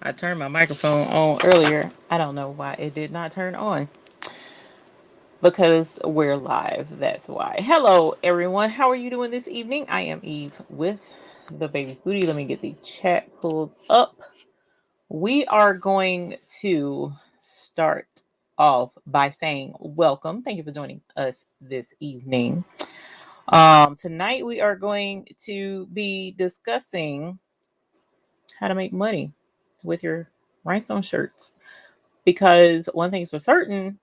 I turned my microphone on earlier. I don't know why it did not turn on. Because we're live. That's why. Hello, everyone. How are you doing this evening? I am Eve with the Baby's Booty. Let me get the chat pulled up. We are going to start off by saying welcome. Thank you for joining us this evening. Tonight we are going to be discussing how to make money with your rhinestone shirts. Because one thing's for certain,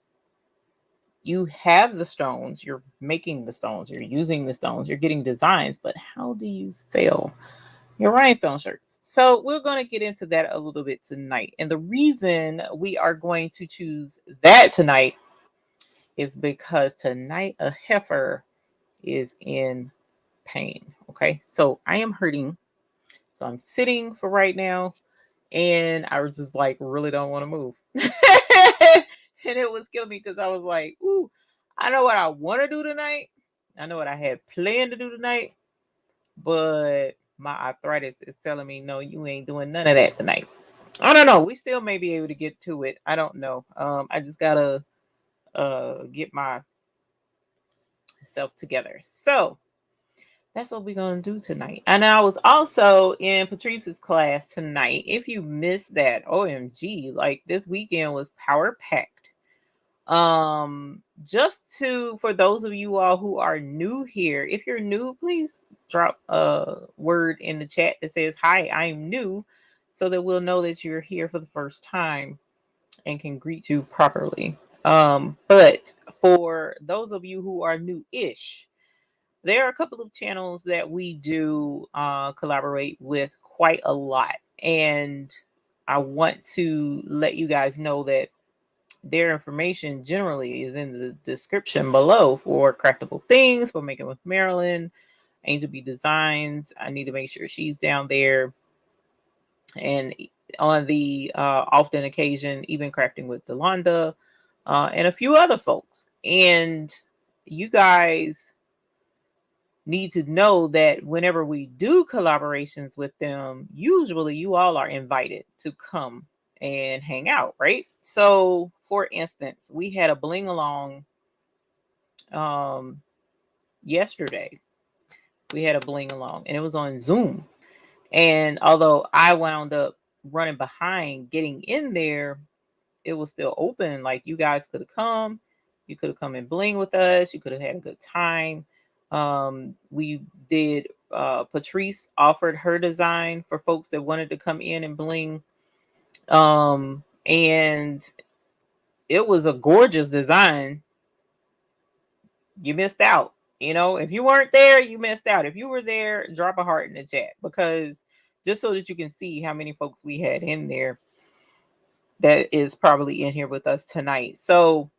you have the stones, you're making the stones, you're using the stones, you're getting designs, but how do you sell your rhinestone shirts? So we're going to get into that a little bit tonight. And the reason we are going to choose that tonight is because tonight a heifer is in pain. Okay. So I am hurting. So I'm sitting for right now. And I was just like, really don't want to move. And it was killing me because I was like, ooh, I know what I want to do tonight. I know what I had planned to do tonight. But my arthritis is telling me, no, you ain't doing none of that tonight. I don't know. We still may be able to get to it. I don't know. I just gotta get myself together. So that's what we're going to do tonight. And I was also in Patrice's class tonight. If you missed that, OMG, like this weekend was power packed. Just to, for those of you all who are new here, if you're new, please drop a word in the chat that says, hi, I'm new, so that we'll know that you're here for the first time and can greet you properly. But for those of you who are new-ish, there are a couple of channels that we do collaborate with quite a lot. And I want to let you guys know that their information generally is in the description below for Craftable Things, for Making with Marilyn, Angel B Designs. I need to make sure she's down there. And on the often occasion, even Crafting with Delonda and a few other folks. And you guys need to know that whenever we do collaborations with them, usually you all are invited to come and hang out, right? So, for instance, we had a bling along um, yesterday. We had a bling along, and it was on Zoom. And although I wound up running behind getting in there, it was still open. Like you guys could have come, you could have come and bling with us, you could have had a good time. We did Patrice offered her design for folks that wanted to come in and bling. And it was a gorgeous design. You missed out. You know, if you weren't there, you missed out. If you were there, drop a heart in the chat, because just so that you can see how many folks we had in there that is probably in here with us tonight. So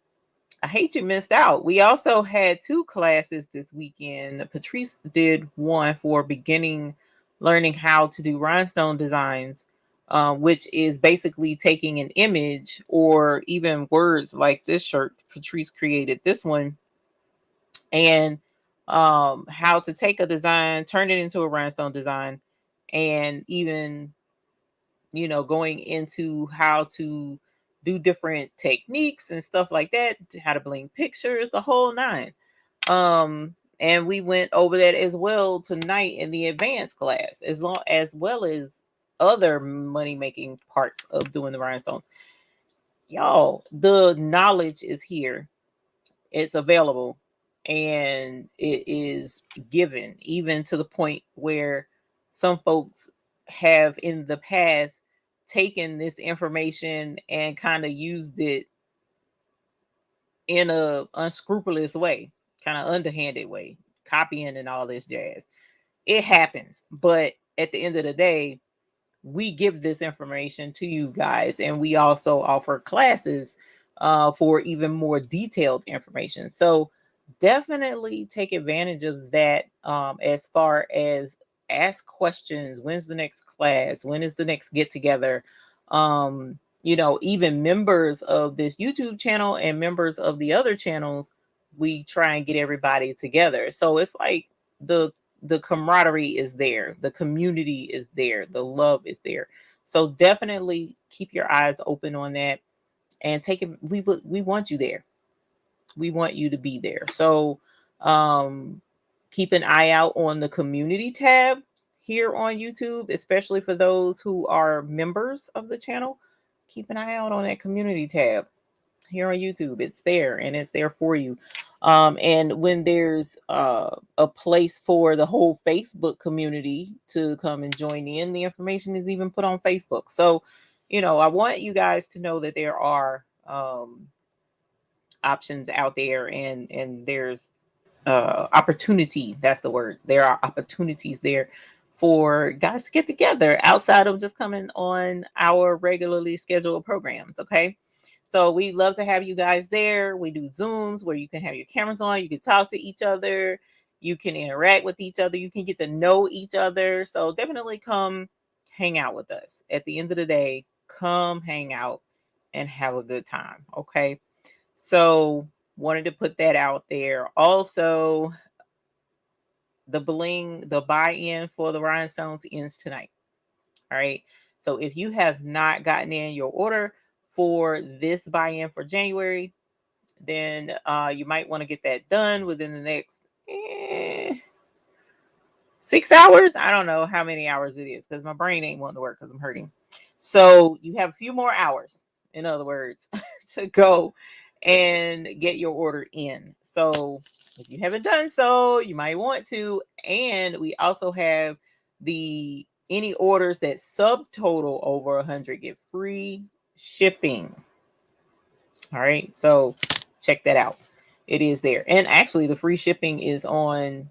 I hate you missed out. We also had 2 classes this weekend. Patrice did one for beginning learning how to do rhinestone designs, which is basically taking an image or even words like this shirt. Patrice created this one, and how to take a design, turn it into a rhinestone design, and even, you know, going into how to do different techniques and stuff like that, how to bling pictures, the whole nine. And we went over that as well tonight in the advanced class, as well as other money making parts of doing the rhinestones. Y'all, the knowledge is here. It's available, and it is given, even to the point where some folks have in the past taken this information and kind of used it in a unscrupulous way, kind of underhanded way, copying and all this jazz. It happens, but at the end of the day, we give this information to you guys, and we also offer classes for even more detailed information. So definitely take advantage of that, as far as ask questions. When's the next class? When is the next get together? You know, even members of this YouTube channel and members of the other channels, we try and get everybody together. So it's like the camaraderie is there, the community is there, the love is there. So definitely keep your eyes open on that and take it. We want you there. We want you to be there. So keep an eye out on the community tab here on YouTube, especially for those who are members of the channel. Keep an eye out on that community tab here on YouTube. It's there and it's there for you. And when there's a place for the whole Facebook community to come and join in, the information is even put on Facebook. So, I want you guys to know that there are options out there, and there's opportunity. That's the word. There are opportunities there for guys to get together outside of just coming on our regularly scheduled programs. Okay. So we love to have you guys there. We do Zooms where you can have your cameras on, you can talk to each other, you can interact with each other, you can get to know each other. So definitely come hang out with us. At the end of the day, come hang out and have a good time. Okay. So wanted to put that out there. Also, the buy-in for the rhinestones ends tonight. All right. So if you have not gotten in your order for this buy-in for January, then you might want to get that done within the next 6 hours. I don't know how many hours it is because my brain ain't wanting to work because I'm hurting. So you have a few more hours, in other words, to go and get your order in. So if you haven't done so, you might want to. And we also have any orders that subtotal over 100 get free shipping. All right. So check that out. It is there. And actually the free shipping is on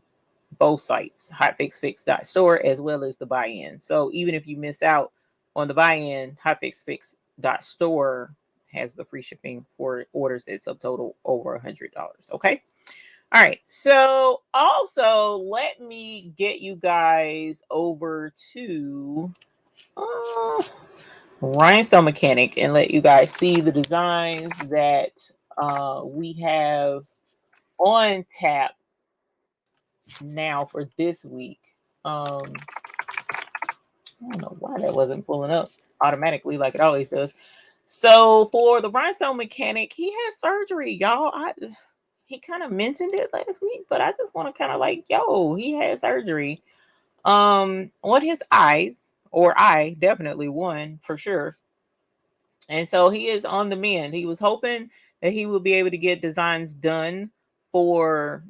both sites, hotfixfix.store as well as the buy-in. So even if you miss out on the buy-in, hotfixfix.store has the free shipping for orders that subtotal over $100. Okay. All right. So also let me get you guys over to Rhinestone Mechanic and let you guys see the designs that we have on tap now for this week. I don't know why that wasn't pulling up automatically like it always does. So for the Rhinestone Mechanic, he had surgery, y'all. He kind of mentioned it last week, but I just want to kind of like, he had surgery on his eyes, or eye, definitely one for sure. And so he is on the mend. He was hoping that he would be able to get designs done for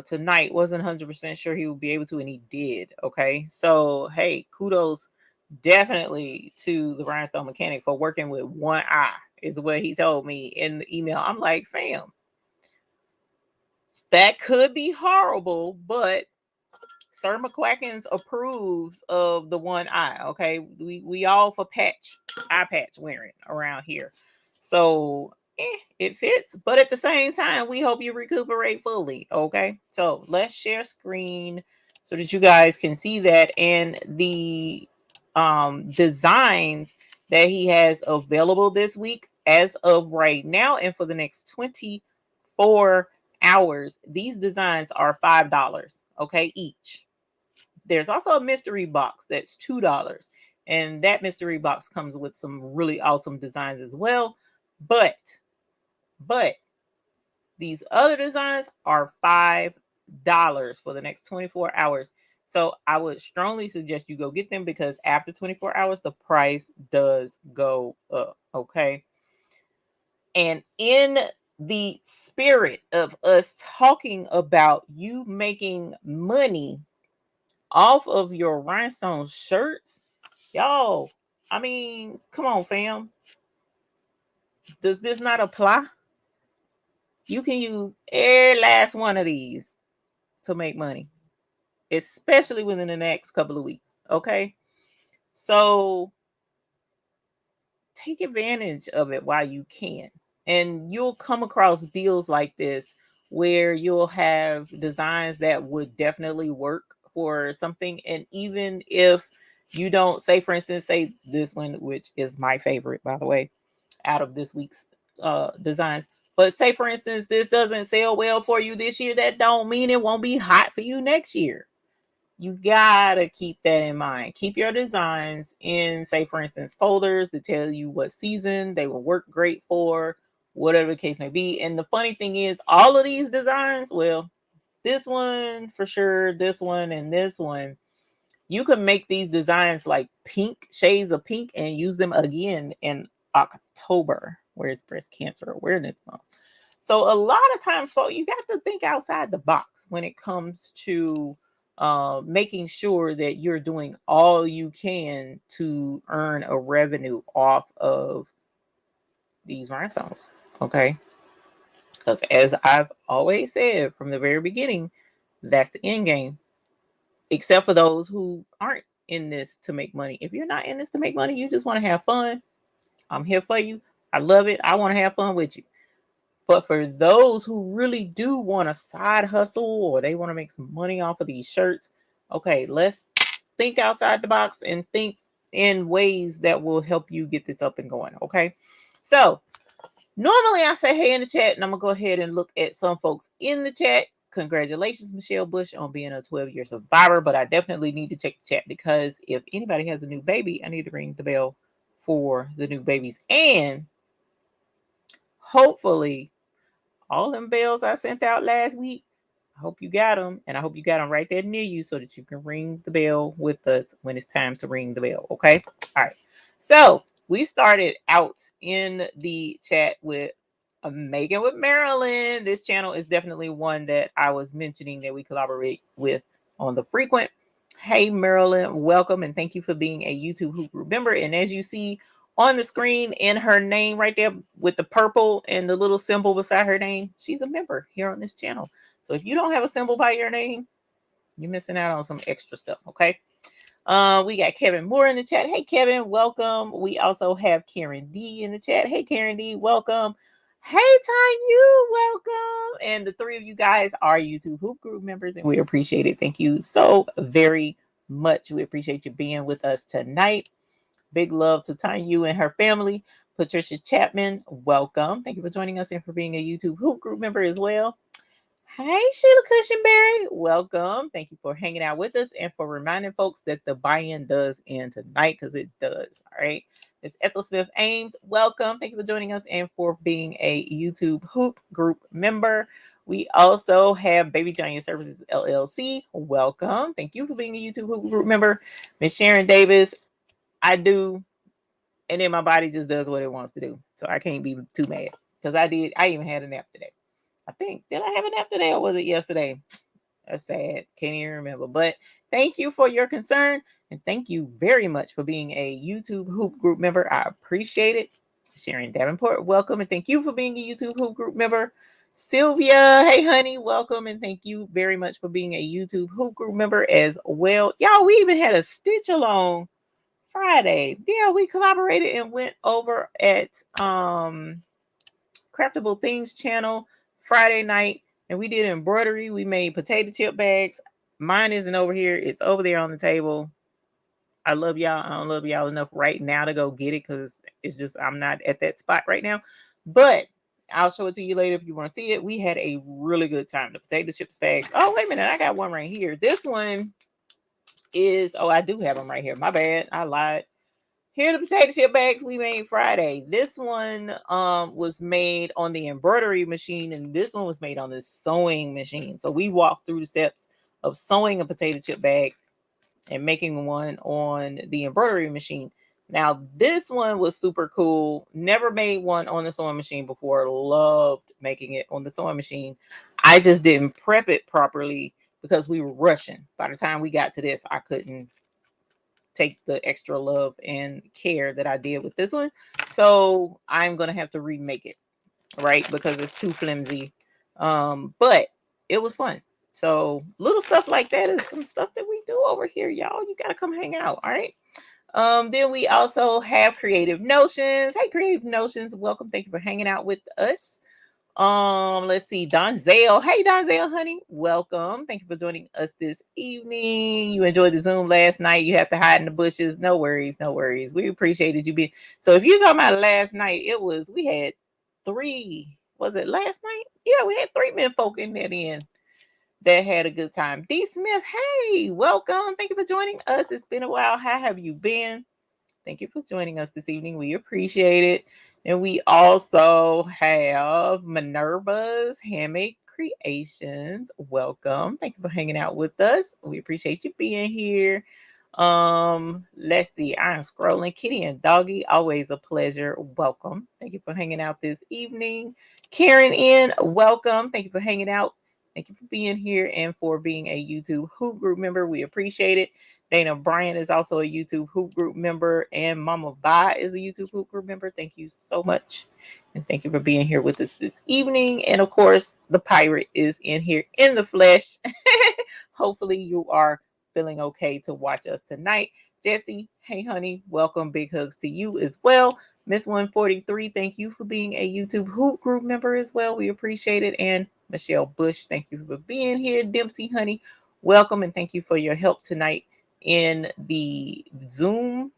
tonight. Wasn't 100% sure he would be able to, and he did. Okay. So, hey, kudos definitely to the Rhinestone Mechanic for working with one eye, is what he told me in the email. I'm like, fam, that could be horrible, but Sir McQuackins approves of the one eye. Okay, we all for eye patch wearing around here, so it fits. But at the same time, we hope you recuperate fully. Okay, so let's share screen so that you guys can see that, and the designs that he has available this week as of right now, and for the next 24 hours. These designs are $5. Okay, each. There's also a mystery box that's $2, and that mystery box comes with some really awesome designs as well. But these other designs are $5 for the next 24 hours. So I would strongly suggest you go get them, because after 24 hours, the price does go up. Okay. And in the spirit of us talking about you making money off of your rhinestone shirts, y'all, I mean, come on, fam. Does this not apply? You can use every last one of these to make money, especially within the next couple of weeks. Okay. So take advantage of it while you can. And you'll come across deals like this where you'll have designs that would definitely work for something. And even if you don't, say, for instance, say this one, which is my favorite, by the way, out of this week's designs. But say, for instance, this doesn't sell well for you this year, that don't mean it won't be hot for you next year. you gotta keep that in mind. Keep your designs in, say, for instance, folders that tell you what season they will work great for, whatever the case may be. And the funny thing is, all of these designs, well, this one for sure, this one, and this one, you can make these designs like pink, shades of pink, and use them again in October, where it's Breast Cancer Awareness Month. So a lot of times, folks, you got to think outside the box when it comes to making sure that you're doing all you can to earn a revenue off of these rhinestones. Okay. Because as I've always said from the very beginning, that's the end game. Except for those who aren't in this to make money. If you're not in this to make money, you just want to have fun, I'm here for you. I love it. I want to have fun with you. But for those who really do want a side hustle or they want to make some money off of these shirts, okay, let's think outside the box and think in ways that will help you get this up and going. Okay. So normally I say hey in the chat, and I'm going to go ahead and look at some folks in the chat. Congratulations, Michelle Bush, on being a 12-year survivor. But I definitely need to check the chat, because if anybody has a new baby, I need to ring the bell for the new babies. And hopefully all them bells I sent out last week, I hope you got them. And I hope you got them right there near you so that you can ring the bell with us when it's time to ring the bell. Okay. All right. So we started out in the chat with Megan with Marilyn. This channel is definitely one that I was mentioning that we collaborate with on the frequent. Hey, Marilyn, welcome. And thank you for being a YouTube Hoop Group member. And as you see on the screen in her name right there with the purple and the little symbol beside her name, she's a member here on this channel. So if you don't have a symbol by your name, you're missing out on some extra stuff. Okay. We got Kevin Moore in the chat. Hey, Kevin, welcome. We also have Karen D in the chat. Hey, Karen D, welcome. Hey, Tanya, welcome. And the three of you guys are YouTube Hoop Group members, and we appreciate it. Thank you so very much. We appreciate you being with us tonight. Big love to Tanya and her family. Patricia Chapman, welcome. Thank you for joining us and for being a YouTube Hoop Group member as well. Hey, Sheila Cushionberry, welcome. Thank you for hanging out with us and for reminding folks that the buy-in does end tonight, because it does. All right. It's Ethel Smith Ames. Welcome. Thank you for joining us and for being a YouTube Hoop Group member. We also have Baby Giant Services LLC. Welcome. Thank you for being a YouTube Hoop Group member. Miss Sharon Davis, I do. And then my body just does what it wants to do. So I can't be too mad, because I even had a nap today. I think, did I have a nap today or was it yesterday? That's sad. Can't even remember. But thank you for your concern. And thank you very much for being a YouTube Hoop Group member. I appreciate it. Sharon Davenport, welcome. And thank you for being a YouTube Hoop Group member. Sylvia, hey, honey, welcome. And thank you very much for being a YouTube Hoop Group member as well. Y'all, we even had a stitch along Friday. Yeah, we collaborated and went over at Craftable Things channel Friday night, and we did embroidery. We made potato chip bags. Mine isn't over here. It's over there on the table. I love y'all. I don't love y'all enough right now to go get it, because it's just, I'm not at that spot right now. But I'll show it to you later if you want to see it. We had a really good time. The potato chips bags. Oh, wait a minute. I got one right here. This one is, oh, I do have them right here. My bad. I lied. Here are the potato chip bags we made Friday. This one was made on the embroidery machine, and this one was made on the sewing machine. So we walked through the steps of sewing a potato chip bag and making one on the embroidery machine. Now, this one was super cool. Never made one on the sewing machine before. Loved making it on the sewing machine. I just didn't prep it properly because we were rushing. By the time we got to this, I couldn't take the extra love and care that I did with this one. So I'm going to have to remake it, right? Because it's too flimsy. But it was fun. So little stuff like that is some stuff that we do over here, y'all. You got to come hang out. All right. Then we also have Creative Notions. Hey, Creative Notions. Welcome. Thank you for hanging out with us. Let's see, Donzale. Hey, Donzale, honey, welcome. Thank you for joining us this evening. You enjoyed the Zoom last night. You have to hide in the bushes. No worries, no worries. We appreciated you being. So if you're talking about last night, we had 3. Was it last night? Yeah, we had 3 men folk in there then. that had a good time. D. Smith, hey, welcome. Thank you for joining us. It's been a while. How have you been? Thank you for joining us this evening. We appreciate it. And we also have Minerva's Handmade Creations. Welcome. Thank you for hanging out with us. We appreciate you being here. Let's see. I'm scrolling. Kitty and Doggy, always a pleasure. Welcome. Thank you for hanging out this evening. Karen in, welcome. Thank you for hanging out. Thank you for being here and for being a YouTube Hoop Group member. We appreciate it. Dana Bryant is also a YouTube Hoop Group member, and Mama Ba is a YouTube Hoop Group member. Thank you so much. And thank you for being here with us this evening. And of course, the pirate is in here in the flesh. Hopefully, you are feeling okay to watch us tonight. Jesse, hey, honey, welcome. Big hugs to you as well. Miss 143, thank you for being a YouTube Hoop Group member as well. We appreciate it. And Michelle Bush, thank you for being here. Dempsey, honey, welcome. And thank you for your help tonight in the Zoom.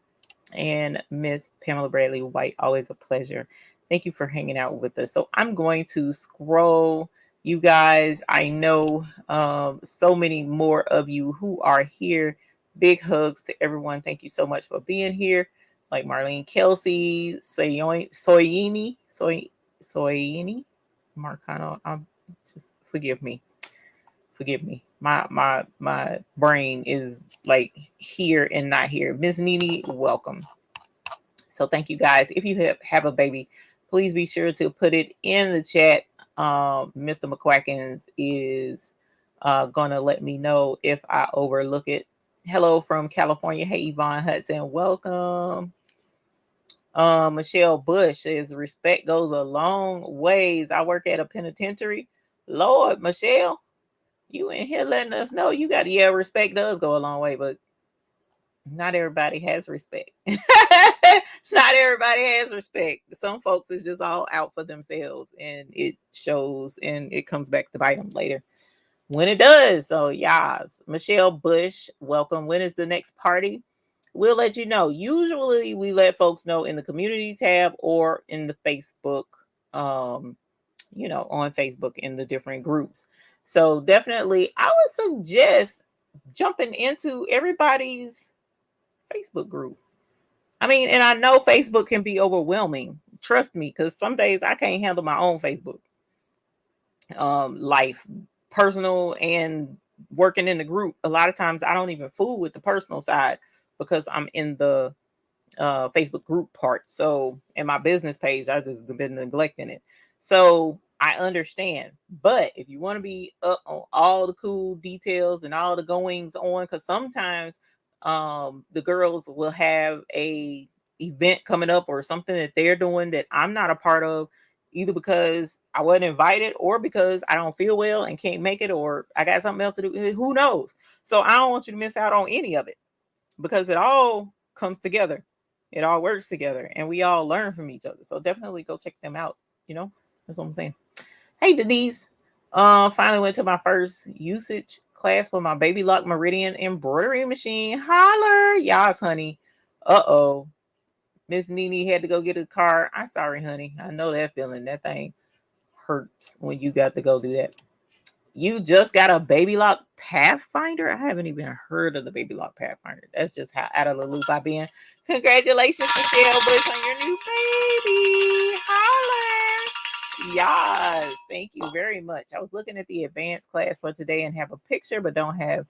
And Miss Pamela Bradley White, always a pleasure. Thank you for hanging out with us. So I'm going to scroll, you guys. I know so many more of you who are here. Big hugs to everyone. Thank you so much for being here. Like Marlene Kelsey, Soyini, Marcano. Just forgive me. My brain is like here and not here. Miss Nene, welcome. So thank you guys. If you have a baby, please be sure to put it in the chat. Mr. McQuackins is gonna let me know if I overlook it. Hello from California. Hey, Yvonne Hudson, welcome. Michelle Bush says respect goes a long ways. I work at a penitentiary. Lord, Michelle, you in here letting us know you got respect does go a long way, but not everybody has respect. Not everybody has respect. Some folks is just all out for themselves, and it shows, and it comes back to bite them later when it does. So yes, Michelle Bush, welcome. When is the next party? We'll let you know. Usually we let folks know in the community tab or in the Facebook, on Facebook in the different groups. So definitely I would suggest jumping into everybody's Facebook group. I mean, and I know Facebook can be overwhelming. Trust me, because some days I can't handle my own Facebook life, personal and working in the group. A lot of times I don't even fool with the personal side because I'm in the Facebook group part. So in my business page, I just been neglecting it. So I understand. But if you want to be up on all the cool details and all the goings on, because sometimes the girls will have a event coming up or something that they're doing that I'm not a part of, either because I wasn't invited or because I don't feel well and can't make it, or I got something else to do. Who knows? So I don't want you to miss out on any of it, because it all comes together. It all works together, and we all learn from each other. So definitely go check them out. That's what I'm saying. Hey, Denise. Finally went to my first usage class for my Baby Lock Meridian embroidery machine. Holler. Yas, honey. Uh-oh. Miss Nene had to go get a car. I'm sorry, honey. I know that feeling. That thing hurts when you got to go do that. You just got a Baby Lock Pathfinder? I haven't even heard of the Baby Lock Pathfinder. That's just how out of the loop I've been. Congratulations, Michelle Bush, on your new baby. Holla. Yes, thank you very much. I was looking at the advanced class for today and have a picture, but don't have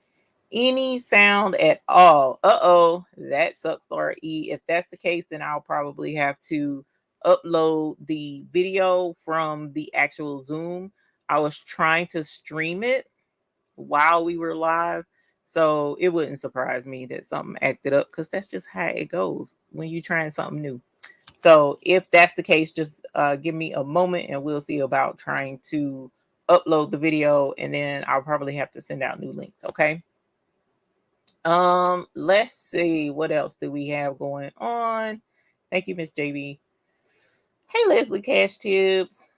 any sound at all. Uh-oh, that sucks, Laura E. If that's the case, then I'll probably have to upload the video from the actual Zoom. I was trying to stream it while we were live, so it wouldn't surprise me that something acted up, because that's just how it goes when you're trying something new. So if that's the case, just give me a moment and we'll see about trying to upload the video, and then I'll probably have to send out new links. Okay. Let's see, what else do we have going on? Thank you, Miss JB. Hey, Leslie Cash Tips.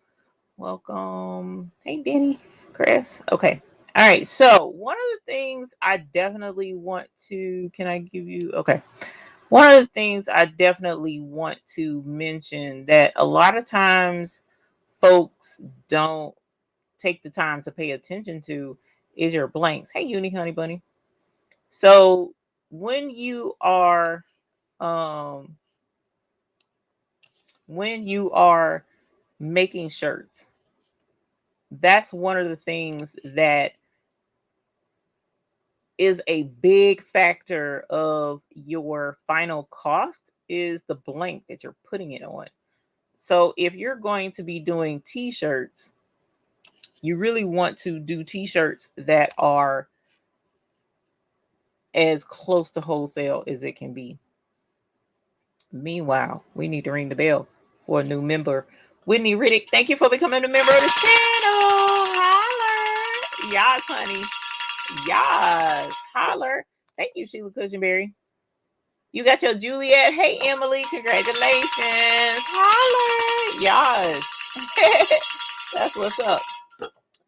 Welcome. Hey, Danny Crafts. Okay. All right. So one of the things I definitely want to, can I give you? Okay. One of the things I definitely want to mention that a lot of times folks don't take the time to pay attention to is your blanks. Hey, Uni Honey Bunny. So when you are making shirts, that's one of the things that is a big factor of your final cost is the blank that you're putting it on. So if you're going to be doing t-shirts, you really want to do t-shirts that are as close to wholesale as it can be. Meanwhile, we need to ring the bell for a new member. Whitney Riddick, thank you for becoming a member of the channel. Holler. Yes, honey. Yes. Holler. Thank you, Sheila Cushionberry. You got your Juliet. Hey, Emily. Congratulations. Holler. Yes. That's what's up.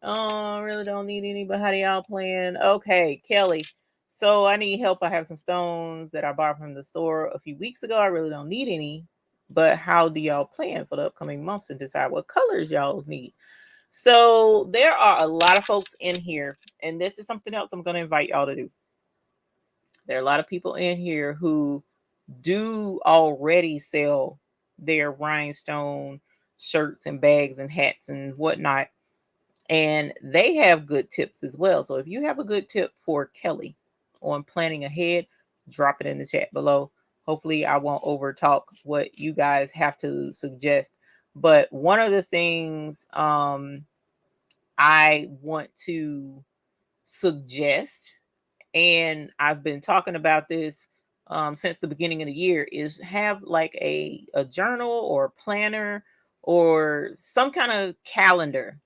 Oh, really don't need any, but how do y'all plan? Okay, Kelly. So I need help. I have some stones that I bought from the store a few weeks ago. I really don't need any, but how do y'all plan for the upcoming months and decide what colors y'all need? So there are a lot of folks in here, and this is something else I'm going to invite y'all to do. There are a lot of people in here who do already sell their rhinestone shirts and bags and hats and whatnot. And they have good tips as well. So if you have a good tip for Kelly on planning ahead, drop it in the chat below. Hopefully I won't over talk what you guys have to suggest. But one of the things I want to suggest, and I've been talking about this since the beginning of the year, is have like a journal or planner or some kind of calendar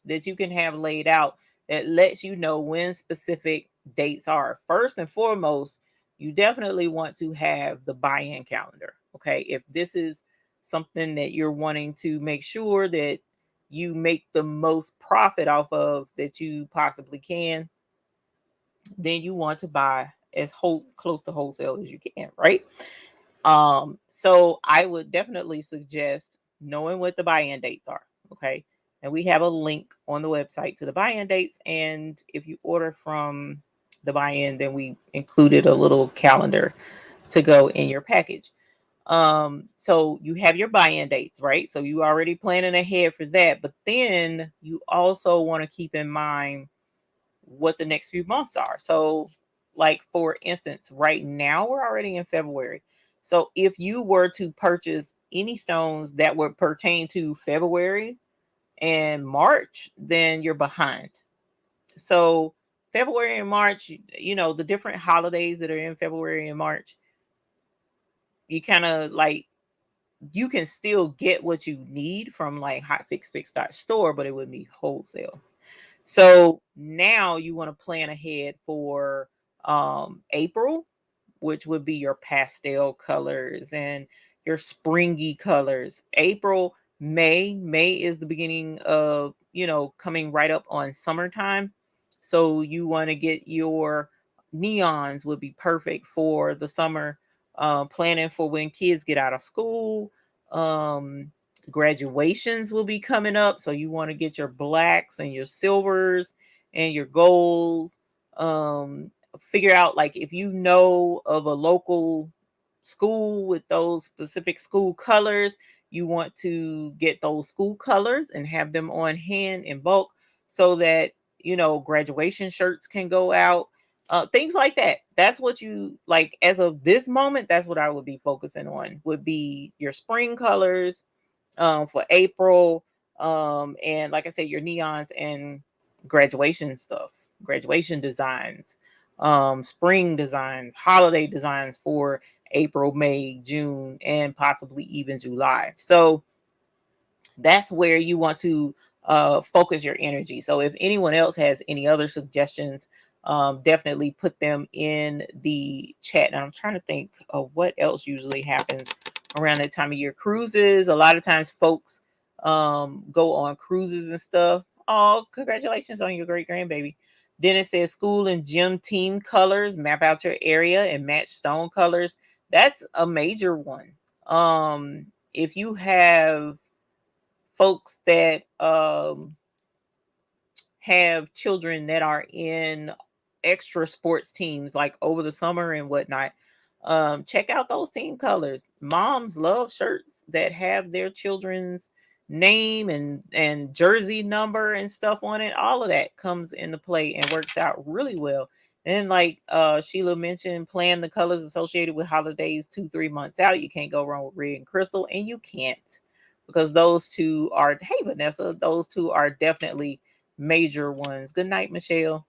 that you can have laid out that lets you know when specific dates are. First and foremost, you definitely want to have the buy-in calendar. Okay. If this is something that you're wanting to make sure that you make the most profit off of that you possibly can, then you want to buy as close to wholesale as you can, right? So I would definitely suggest knowing what the buy-in dates are. Okay. And we have a link on the website to the buy-in dates. And if you order from the buy-in, then we included a little calendar to go in your package. So you have your buy-in dates, right? So you already planning ahead for that. But then you also want to keep in mind what the next few months are. So, like for instance, right now we're already in February. So if you were to purchase any stones that would pertain to February and March, then you're behind. So February and March, you know, the different holidays that are in February and March, you kind of like, you can still get what you need from like hotfixfix.store, but it would be wholesale. So now you want to plan ahead for April, which would be your pastel colors and your springy colors. April, May is the beginning of, you know, coming right up on summertime. So you want to get your neons would be perfect for the summer, planning for when kids get out of school. Graduations will be coming up. So you want to get your blacks and your silvers and your golds. Figure out like if you know of a local school with those specific school colors, you want to get those school colors and have them on hand in bulk so that, you know, graduation shirts can go out. Things like that. That's what you like as of this moment. That's what I would be focusing on, would be your spring colors for April. And like I said, your neons and graduation stuff, graduation designs, spring designs, holiday designs for April, May, June, and possibly even July. So that's where you want to focus your energy. So if anyone else has any other suggestions, definitely put them in the chat. And I'm trying to think of what else usually happens around that time of year. Cruises. A lot of times folks go on cruises and stuff. Oh, congratulations on your great grandbaby. Then it says school and gym team colors, map out your area and match stone colors. That's a major one. If you have folks that have children that are in extra sports teams like over the summer and whatnot, check out those team colors. Moms love shirts that have their children's name and jersey number and stuff on it. All of that comes into play and works out really well. And like Sheila mentioned, plan the colors associated with holidays 2-3 months out. You can't go wrong with red and crystal, and you can't, because those two are, hey Vanessa, those two are definitely major ones. Good night, Michelle.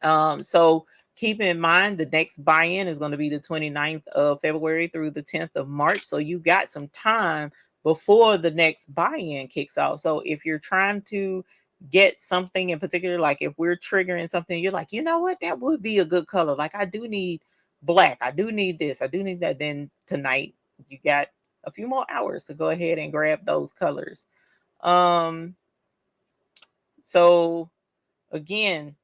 So keep in mind the next buy-in is going to be the 29th of February through the 10th of March. So you got some time before the next buy-in kicks off. So if you're trying to get something in particular, like if we're triggering something, you're like, you know what, that would be a good color. Like I do need black, I do need this, I do need that. Then tonight you got a few more hours to go ahead and grab those colors. So again,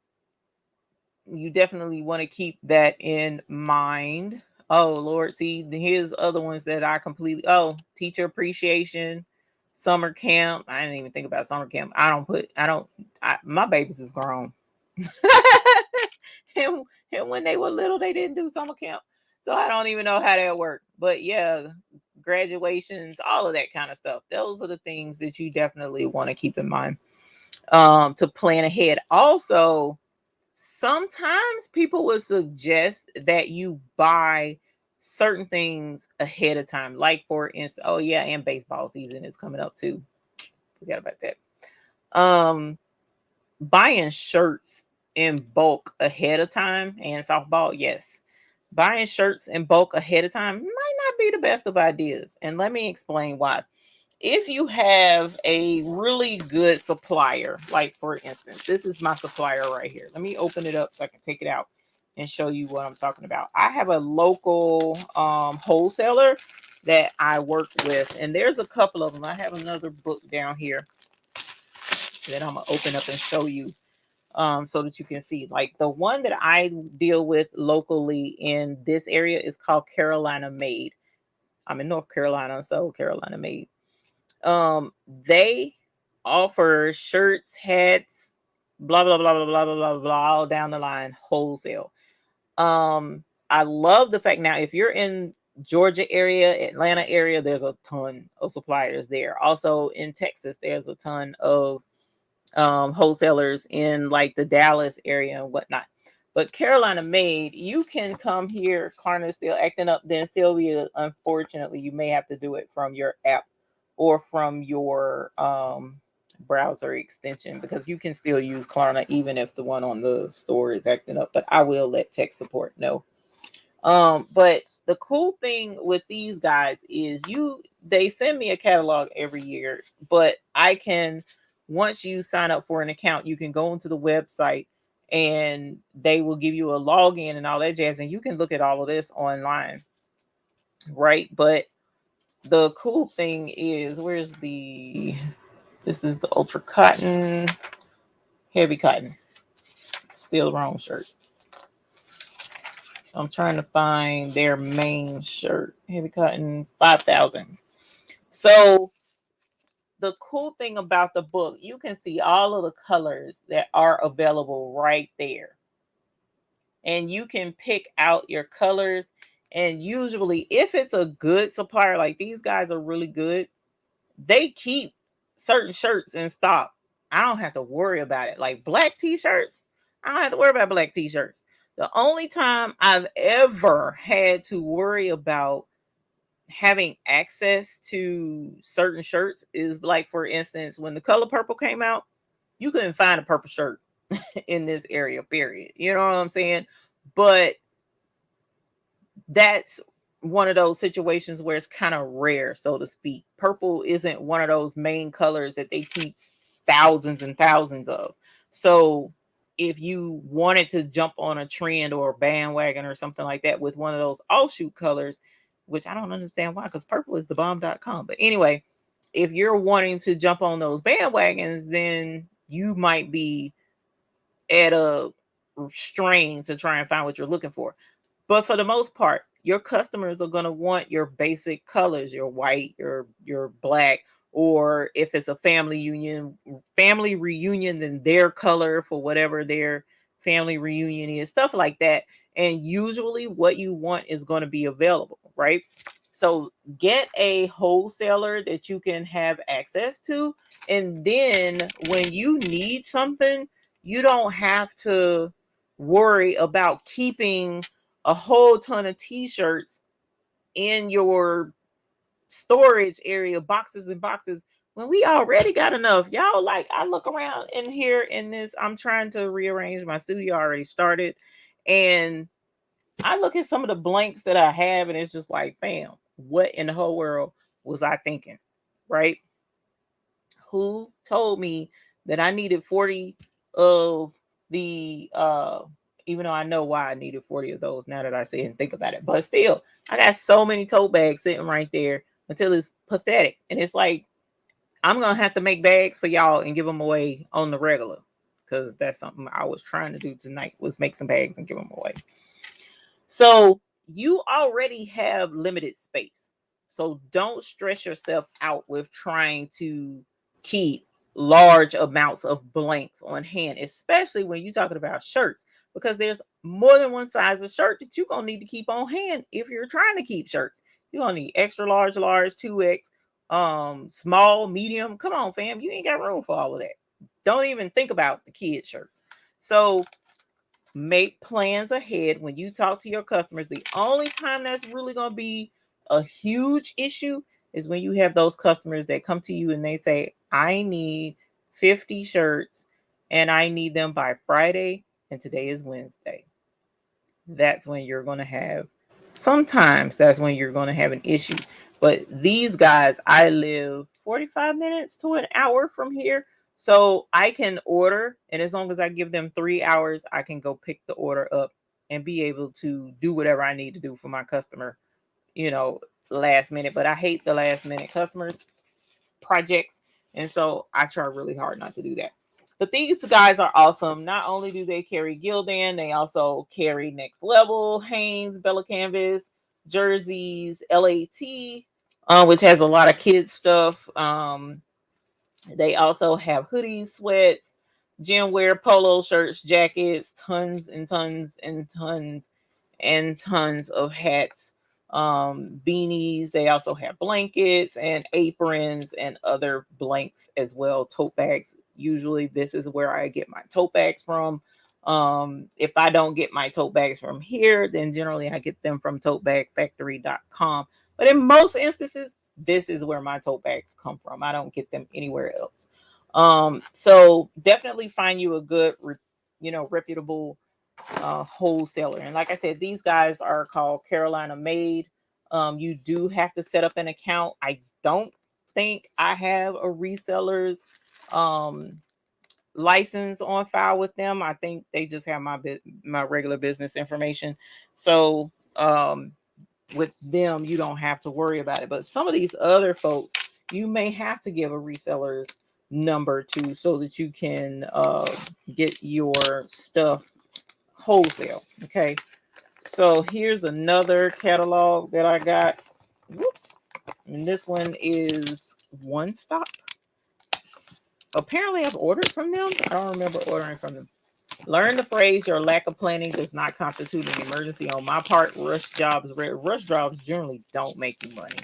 you definitely want to keep that in mind. Oh Lord, see, here's other ones that I completely, oh, teacher appreciation, summer camp. I didn't even think about summer camp. My babies is grown. and when they were little, they didn't do summer camp. So I don't even know how that worked. But yeah, graduations, all of that kind of stuff. Those are the things that you definitely want to keep in mind to plan ahead. Also, sometimes people would suggest that you buy certain things ahead of time. Like for instance, oh yeah, and baseball season is coming up too. Forgot about that. Buying shirts in bulk ahead of time, and softball, yes. Buying shirts in bulk ahead of time might not be the best of ideas. And let me explain why. If you have a really good supplier, like for instance, this is my supplier right here. Let me open it up so I can take it out and show you what I'm talking about. I have a local wholesaler that I work with, and there's a couple of them. I have another book down here that I'm gonna open up and show you so that you can see. Like the one that I deal with locally in this area is called Carolina Made. I'm in North Carolina, so Carolina Made. They offer shirts, hats, blah blah blah blah blah blah blah blah, all down the line, wholesale. I love the fact, now if you're in Georgia area, Atlanta area, there's a ton of suppliers there. Also in Texas, there's a ton of wholesalers in like the Dallas area and whatnot. But Carolina Made, you can come here. Klarna's still acting up. Then Sylvia, unfortunately, you may have to do it from your app or from your browser extension, because you can still use Klarna even if the one on the store is acting up. But I will let tech support know. But the cool thing with these guys is they send me a catalog every year, but I can, once you sign up for an account, you can go into the website and they will give you a login and all that jazz, and you can look at all of this online, right? But the cool thing is, this is the ultra cotton, heavy cotton, still the wrong shirt. I'm trying to find their main shirt, heavy cotton 5,000. So the cool thing about the book, you can see all of the colors that are available right there. And you can pick out your colors. And usually, if it's a good supplier, like these guys are really good, they keep certain shirts in stock. I don't have to worry about it. Like black t-shirts, I don't have to worry about black t-shirts. The only time I've ever had to worry about having access to certain shirts is like, for instance, when the color purple came out, you couldn't find a purple shirt in this area, period. You know what I'm saying? But that's one of those situations where it's kind of rare, so to speak. Purple isn't one of those main colors that they keep thousands and thousands of. So if you wanted to jump on a trend or a bandwagon or something like that with one of those offshoot colors, which I don't understand why, because purple is the bomb.com. But anyway, if you're wanting to jump on those bandwagons, then you might be at a strain to try and find what you're looking for. But for the most part, your customers are going to want your basic colors, your white, your black, or if it's a family reunion, then their color for whatever their family reunion is, stuff like that. And usually what you want is going to be available, right? So get a wholesaler that you can have access to. And then when you need something, you don't have to worry about keeping a whole ton of t-shirts in your storage area, boxes and boxes, when we already got enough. Y'all, like, I look around in here in this, I'm trying to rearrange my studio, already started, and I look at some of the blanks that I have, and it's just like, bam, what in the whole world was I thinking, right? Who told me that I needed 40 of the even though I know why I needed 40 of those now that I say and think about it. But still, I got so many tote bags sitting right there until it's pathetic. And it's like, I'm gonna have to make bags for y'all and give them away on the regular. Because that's something I was trying to do tonight, was make some bags and give them away. So you already have limited space. So don't stress yourself out with trying to keep large amounts of blanks on hand, especially when you're talking about shirts, because there's more than one size of shirt that you're going to need to keep on hand if you're trying to keep shirts. You're going to need extra large, 2X, small, medium. Come on, fam. You ain't got room for all of that. Don't even think about the kid shirts. So make plans ahead when you talk to your customers. The only time that's really going to be a huge issue is when you have those customers that come to you and they say, I need 50 shirts and I need them by Friday, and today is Wednesday. That's when you're going to have, sometimes that's when you're going to have an issue. But these guys, I live 45 minutes to an hour from here. So I can order, and as long as I give them 3 hours, I can go pick the order up and be able to do whatever I need to do for my customer, last minute. But I hate the last minute customers projects. And so I try really hard not to do that. But these guys are awesome. Not only do they carry Gildan, they also carry Next Level, Hanes, Bella Canvas, jerseys, LAT, which has a lot of kids stuff. They also have hoodies, sweats, gym wear, polo shirts, jackets, tons and tons and tons and tons of hats, beanies. They also have blankets and aprons and other blanks as well. Tote bags. Usually this is where I get my tote bags from. If I don't get my tote bags from here, then generally I get them from totebagfactory.com. But in most instances, this is where my tote bags come from. I don't get them anywhere else. So definitely find you a good, reputable wholesaler. And like I said, these guys are called Carolina Made. You do have to set up an account. I don't think I have a reseller's license on file with them. I think they just have my regular business information. So with them, you don't have to worry about it. But some of these other folks, you may have to give a reseller's number to, so that you can get your stuff wholesale. Okay. So here's another catalog that I got. Whoops. And this one is One Stop. Apparently I've ordered from them. I don't remember ordering from them. Learn the phrase, your lack of planning does not constitute an emergency on my part. Rush jobs generally don't make you money.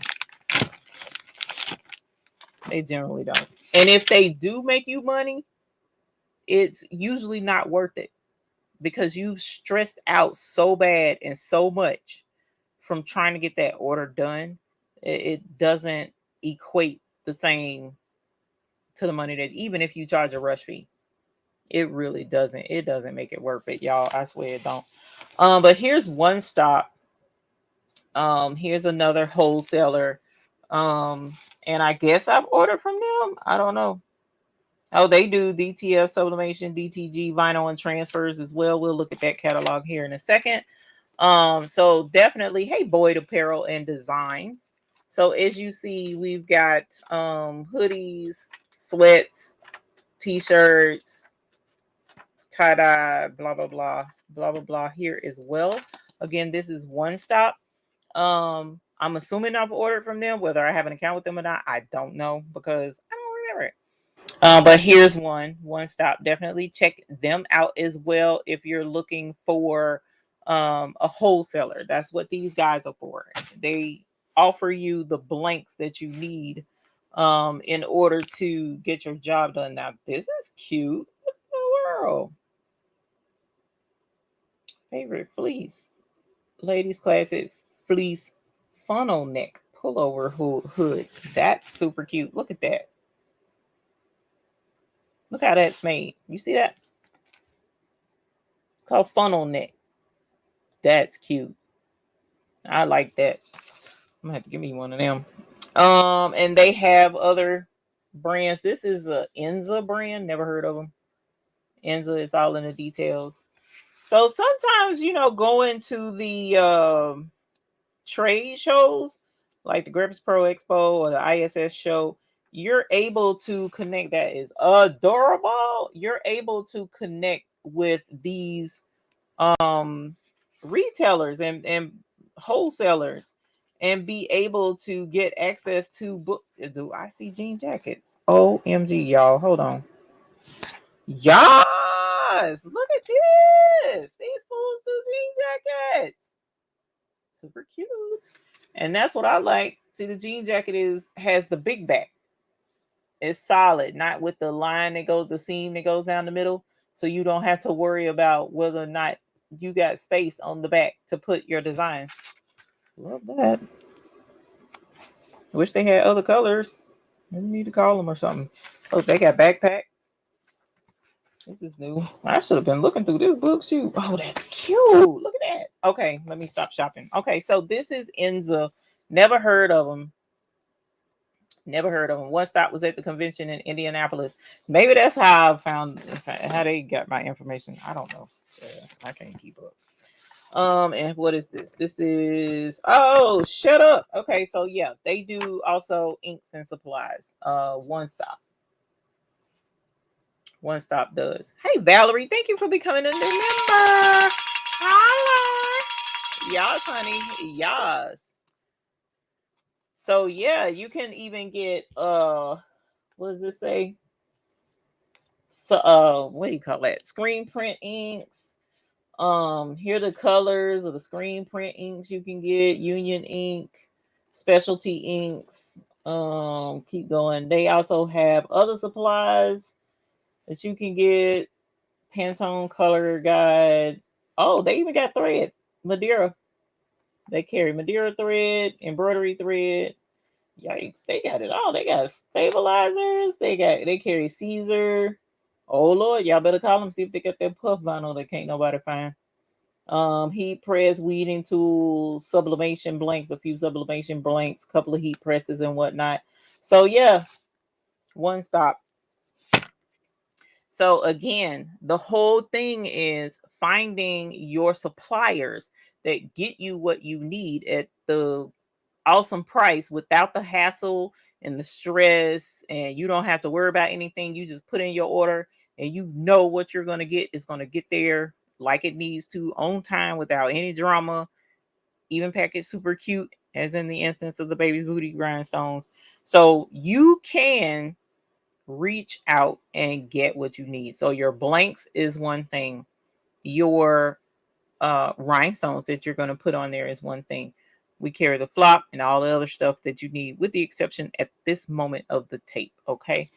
They generally don't. And if they do make you money, it's usually not worth it, because you stressed out so bad and so much from trying to get that order done. It doesn't equate the same to the money that, even if you charge a rush fee, it really doesn't. It doesn't make it worth it, y'all. I swear it don't. But here's One Stop. Here's another wholesaler. And I guess I've ordered from them. I don't know. Oh, they do DTF sublimation, DTG, vinyl, and transfers as well. We'll look at that catalog here in a second. So definitely, hey, Boyd Apparel and Designs. So as you see, we've got hoodies, sweats, t-shirts, tie-dye, blah, blah, blah, blah, blah, blah here as well. Again, this is One Stop. I'm I'm assuming I've ordered from them. Whether I have an account with them or not, I don't know because I don't remember it. But here's one stop. Definitely check them out as well if you're looking for a wholesaler. That's what these guys are for. They offer you the blanks that you need in order to get your job done. Now, this is cute. What in the world? Favorite fleece. Ladies classic fleece funnel neck pullover hood. That's super cute. Look at that. Look how that's made. You see that? It's called funnel neck. That's cute. I like that. I'm gonna have to give me one of them. And they have other brands. This is a Enza brand. Never heard of them. Enza is all in the details. So sometimes, going to the trade shows like the Grips Pro Expo or the ISS show, you're able to connect. That is adorable. You're able to connect with these retailers and wholesalers and be able to get access to book. Do I see jean jackets? OMG, y'all. Hold on. Yes, look at this. These fools do jean jackets. Super cute. And that's what I like. See, the jean jacket has the big back. It's solid, not with the line that goes, the seam that goes down the middle. So you don't have to worry about whether or not you got space on the back to put your design. Love that. I wish they had other colors. Maybe need to call them or something. Oh, they got backpacks. This is new. I should have been looking through this book. Shoot. Oh, that's cute. Look at that. Okay, let me stop shopping. Okay, so this is Enza. Never heard of them. Never heard of them. One stop was at the convention in Indianapolis. Maybe that's how I found how they got my information. I don't know. I can't keep up. And what is this? This is shut up. Okay, so yeah, they do also inks and supplies. One stop. One stop does. Hey Valerie, thank you for becoming a new member. Hi. Yes, honey. Yes. So yeah, you can even get what does this say? So what do you call that? Screen print inks. Here are the colors of the screen print inks you can get. Union ink, specialty inks. Keep going. They also have other supplies that you can get. Pantone color guide. Oh, they even got thread. Madeira. They carry Madeira thread, embroidery thread. Yikes, they got it all. They got stabilizers. They carry Caesar. Oh Lord, y'all better call them, see if they got that puff vinyl that can't nobody find. Heat press, weeding tools, sublimation blanks, a few sublimation blanks, couple of heat presses and whatnot. So yeah, one stop. So again, the whole thing is finding your suppliers that get you what you need at the awesome price without the hassle and the stress, and you don't have to worry about anything. You just put in your order and you know what you're going to get is going to get there like it needs to, on time, without any drama. Even packaged super cute, as in the instance of the baby's booty rhinestones. So you can reach out and get what you need. So your blanks is one thing. Your rhinestones that you're going to put on there is one thing. We carry the flop and all the other stuff that you need, with the exception at this moment of the tape. Okay.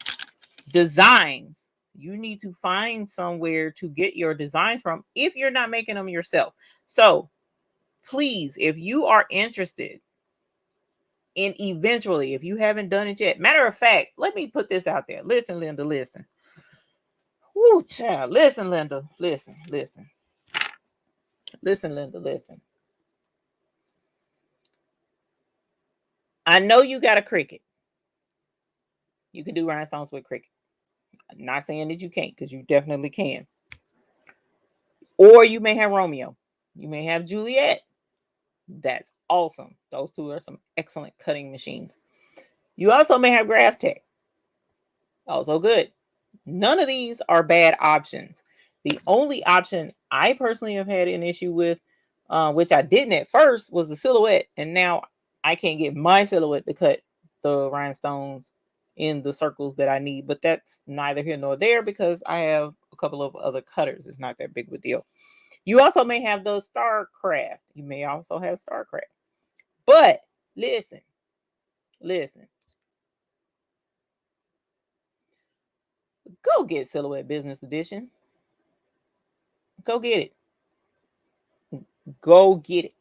Designs. You need to find somewhere to get your designs from if you're not making them yourself. So please, if you are interested in eventually, if you haven't done it yet, matter of fact, let me put this out there. Listen, Linda, listen. Woo, child. Listen, Linda, listen. Listen, Linda, listen. I know you got a Cricut. You can do rhinestones with Cricut. I'm not saying that you can't, because you definitely can. Or you may have Romeo. You may have Juliet. That's awesome. Those two are some excellent cutting machines. You also may have GraphTech. Also good. None of these are bad options. The only option I personally have had an issue with, which I didn't at first, was the Silhouette. And now I can't get my silhouette to cut the rhinestones in the circles that I need, but that's neither here nor there because I have a couple of other cutters. It's not that big of a deal. You also may have the StarCraft. You may also have StarCraft. But listen. Go get Silhouette Business Edition. Go get it. Go get it.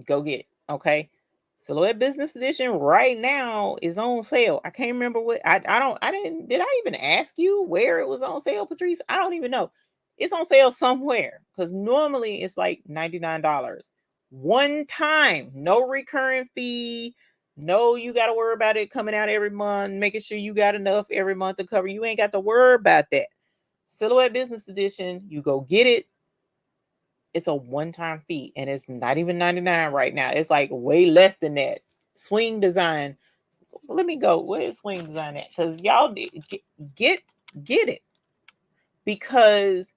Go get it. Okay. Silhouette Business Edition right now is on sale. I can't remember what did I even ask you where it was on sale, Patrice? I don't even know. It's on sale somewhere because normally it's like $99. One time, no recurring fee. No, you got to worry about it coming out every month, making sure you got enough every month to cover. You ain't got to worry about that. Silhouette Business Edition, you go get it. It's a one-time fee and it's not even 99 right now. It's like way less than that. Swing Design. Let me go. Where is Swing Design at? Because y'all get it. Because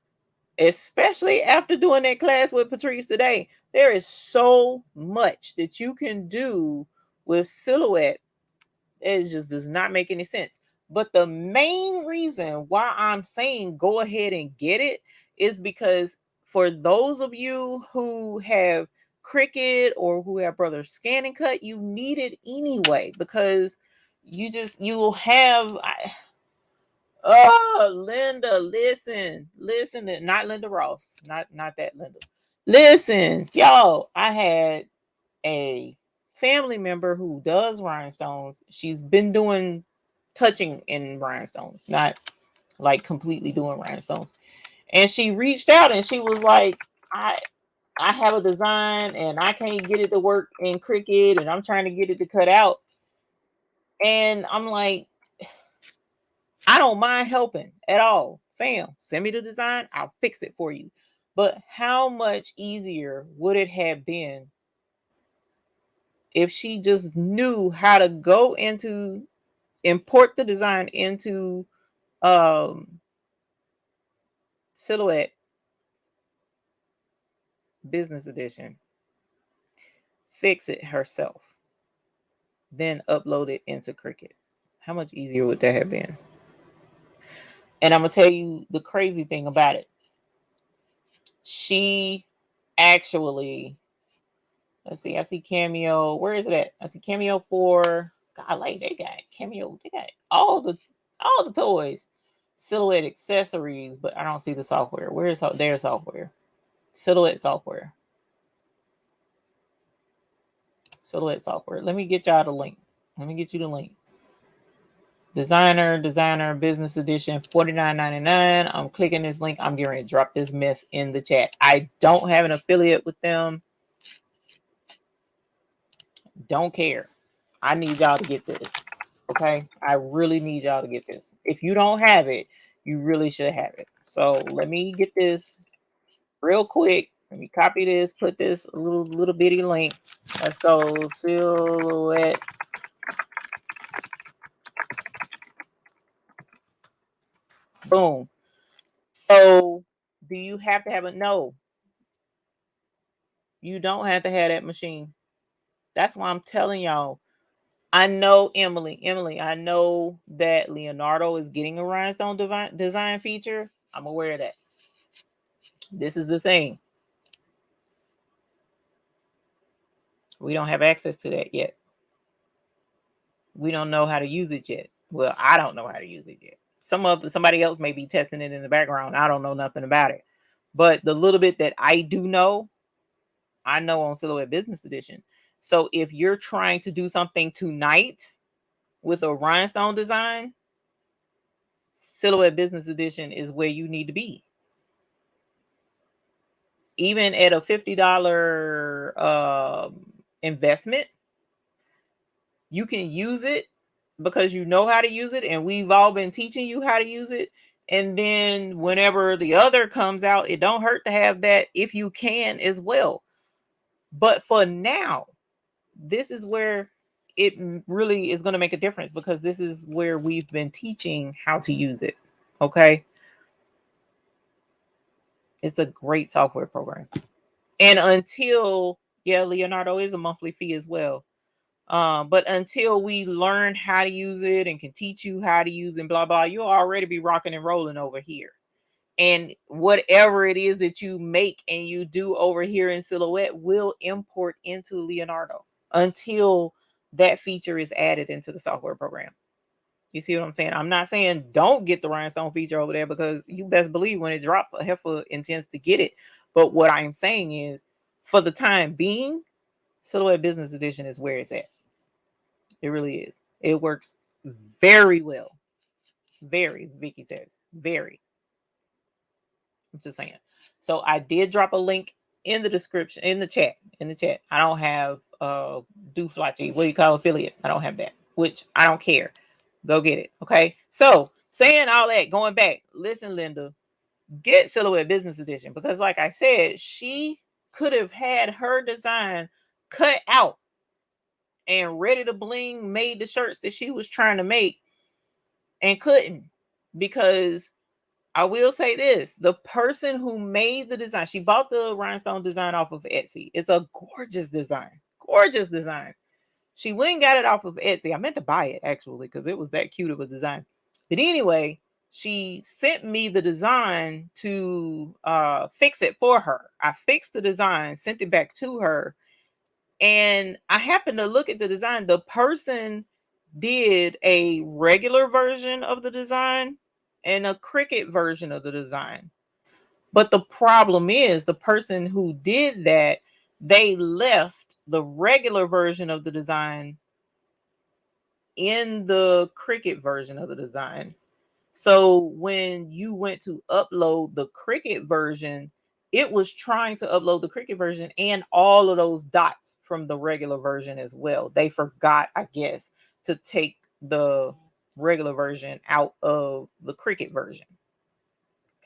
especially after doing that class with Patrice today, there is so much that you can do with Silhouette. It just does not make any sense. But the main reason why I'm saying go ahead and get it is because for those of you who have Cricut or who have Brother Scan and Cut, you need it anyway because you'll have. Oh, Linda, listen, not Linda Ross, not that Linda. Listen, y'all, I had a family member who does rhinestones. She's been doing touching in rhinestones, not like completely doing rhinestones. And she reached out and she was like, I have a design and I can't get it to work in Cricut and I'm trying to get it to cut out. And I'm like, I don't mind helping at all. Fam, send me the design. I'll fix it for you. But how much easier would it have been if she just knew how to go into import the design into Silhouette Business Edition, fix it herself, then upload it into Cricut? How much easier would that have been? And I'm gonna tell you the crazy thing about it. She actually, let's see, I see Cameo. Where is it at? I see Cameo 4. God, like they got Cameo, they got all the toys, Silhouette accessories, but I don't see the software. Where is their software? Silhouette software. Silhouette software. Let me get y'all the link. Let me get you the link. Designer Business Edition, $49.99. I'm clicking this link. I'm getting ready to drop this mess in the chat. I don't have an affiliate with them. Don't care. I need y'all to get this. Okay? I really need y'all to get this. If you don't have it, you really should have it. So let me get this real quick. Let me copy this, put this little bitty link. Let's go. Silhouette. Boom. So do you have to have a no? You don't have to have that machine. That's why I'm telling y'all. I know Emily, I know that Leonardo is getting a rhinestone design feature. I'm aware of that. This is the thing. We don't have access to that yet. We don't know how to use it yet. Well, I don't know how to use it yet. Somebody else may be testing it in the background. I don't know nothing about it. But the little bit that I do know, I know on Silhouette Business Edition. So if you're trying to do something tonight with a rhinestone design, Silhouette Business Edition is where you need to be. Even at a $50 investment, you can use it because you know how to use it, and we've all been teaching you how to use it. And then whenever the other comes out, it don't hurt to have that if you can as well. But for now, this is where it really is going to make a difference because this is where we've been teaching how to use it. Okay. It's a great software program. And until Yeah, Leonardo is a monthly fee as well. But until we learn how to use it and can teach you how to use it and blah blah, you'll already be rocking and rolling over here. And whatever it is that you make and you do over here in Silhouette will import into Leonardo until that feature is added into the software program. You see what I'm saying? I'm not saying don't get the Rhinestone feature over there, because you best believe when it drops, a heifer intends to get it. But what I'm saying is, for the time being, Silhouette Business Edition is where it's at. It really is. It works very well. Very, Vicky says. Very. I'm just saying. So I did drop a link in the description, in the chat. I don't have do flachi, what do you call affiliate? I don't have that, which I don't care. Go get it. Okay. So saying all that, going back, listen, Linda, get Silhouette Business Edition, because like I said, she could have had her design cut out and ready to bling, made the shirts that she was trying to make and couldn't, because I will say this, the person who made the design, she bought the Rhinestone design off of Etsy. It's a gorgeous design. Gorgeous design. She went and got it off of Etsy. I meant to buy it actually, because it was that cute of a design. But anyway, she sent me the design to fix it for her. I fixed the design, sent it back to her, and I happened to look at the design. The person did a regular version of the design and a Cricut version of the design. But the problem is, the person who did that, they left the regular version of the design in the Cricut version of the design. So when you went to upload the Cricut version, it was trying to upload the Cricut version and all of those dots from the regular version as well. They forgot, I guess, to take the regular version out of the Cricut version.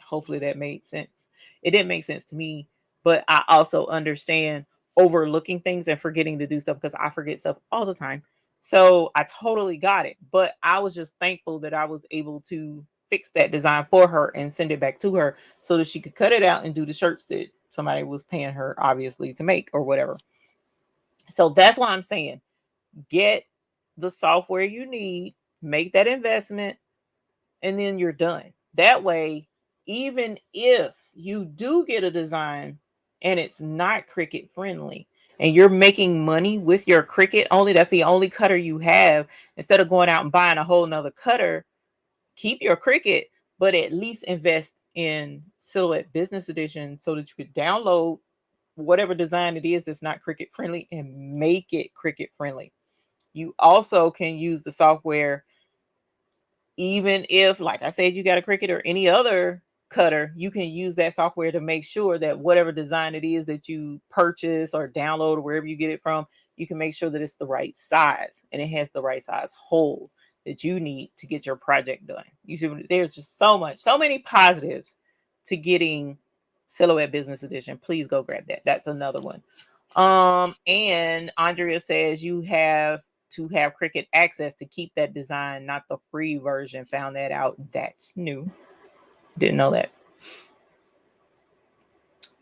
Hopefully that made sense. It didn't make sense to me, but I also understand overlooking things and forgetting to do stuff, because I forget stuff all the time. So I totally got it, but I was just thankful that I was able to fix that design for her and send it back to her so that she could cut it out and do the shirts that somebody was paying her obviously to make or whatever. So that's why I'm saying, get the software you need, make that investment, and then you're done. That way, even if you do get a design and it's not Cricut friendly and you're making money with your Cricut only, that's the only cutter you have, instead of going out and buying a whole nother cutter, keep your Cricut, but at least invest in Silhouette Business Edition so that you could download whatever design it is that's not Cricut friendly and make it Cricut friendly. You also can use the software. Even if, like I said, you got a Cricut or any other cutter, you can use that software to make sure that whatever design it is that you purchase or download or wherever you get it from, you can make sure that it's the right size and it has the right size holes that you need to get your project done. You see, there's just so many positives to getting Silhouette Business Edition. Please go grab that. That's another one. And Andrea says you have to have Cricut access to keep that design, not the free version. Found that out. That's new. Didn't know that.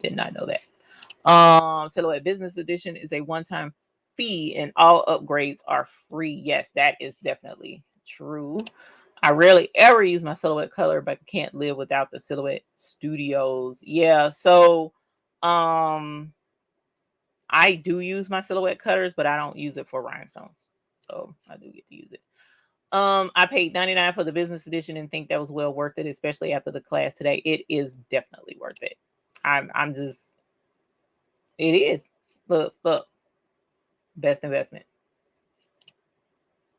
Did not know that. Silhouette Business Edition is a one-time fee and all upgrades are free. Yes, that is definitely true. I rarely ever use my Silhouette color, but can't live without the Silhouette Studios. Yeah, so I do use my Silhouette cutters, but I don't use it for rhinestones. So I do get to use it. I paid $99 for the business edition and think that was well worth it, especially after the class today. It is definitely worth it. I'm just, it is. Look, best investment.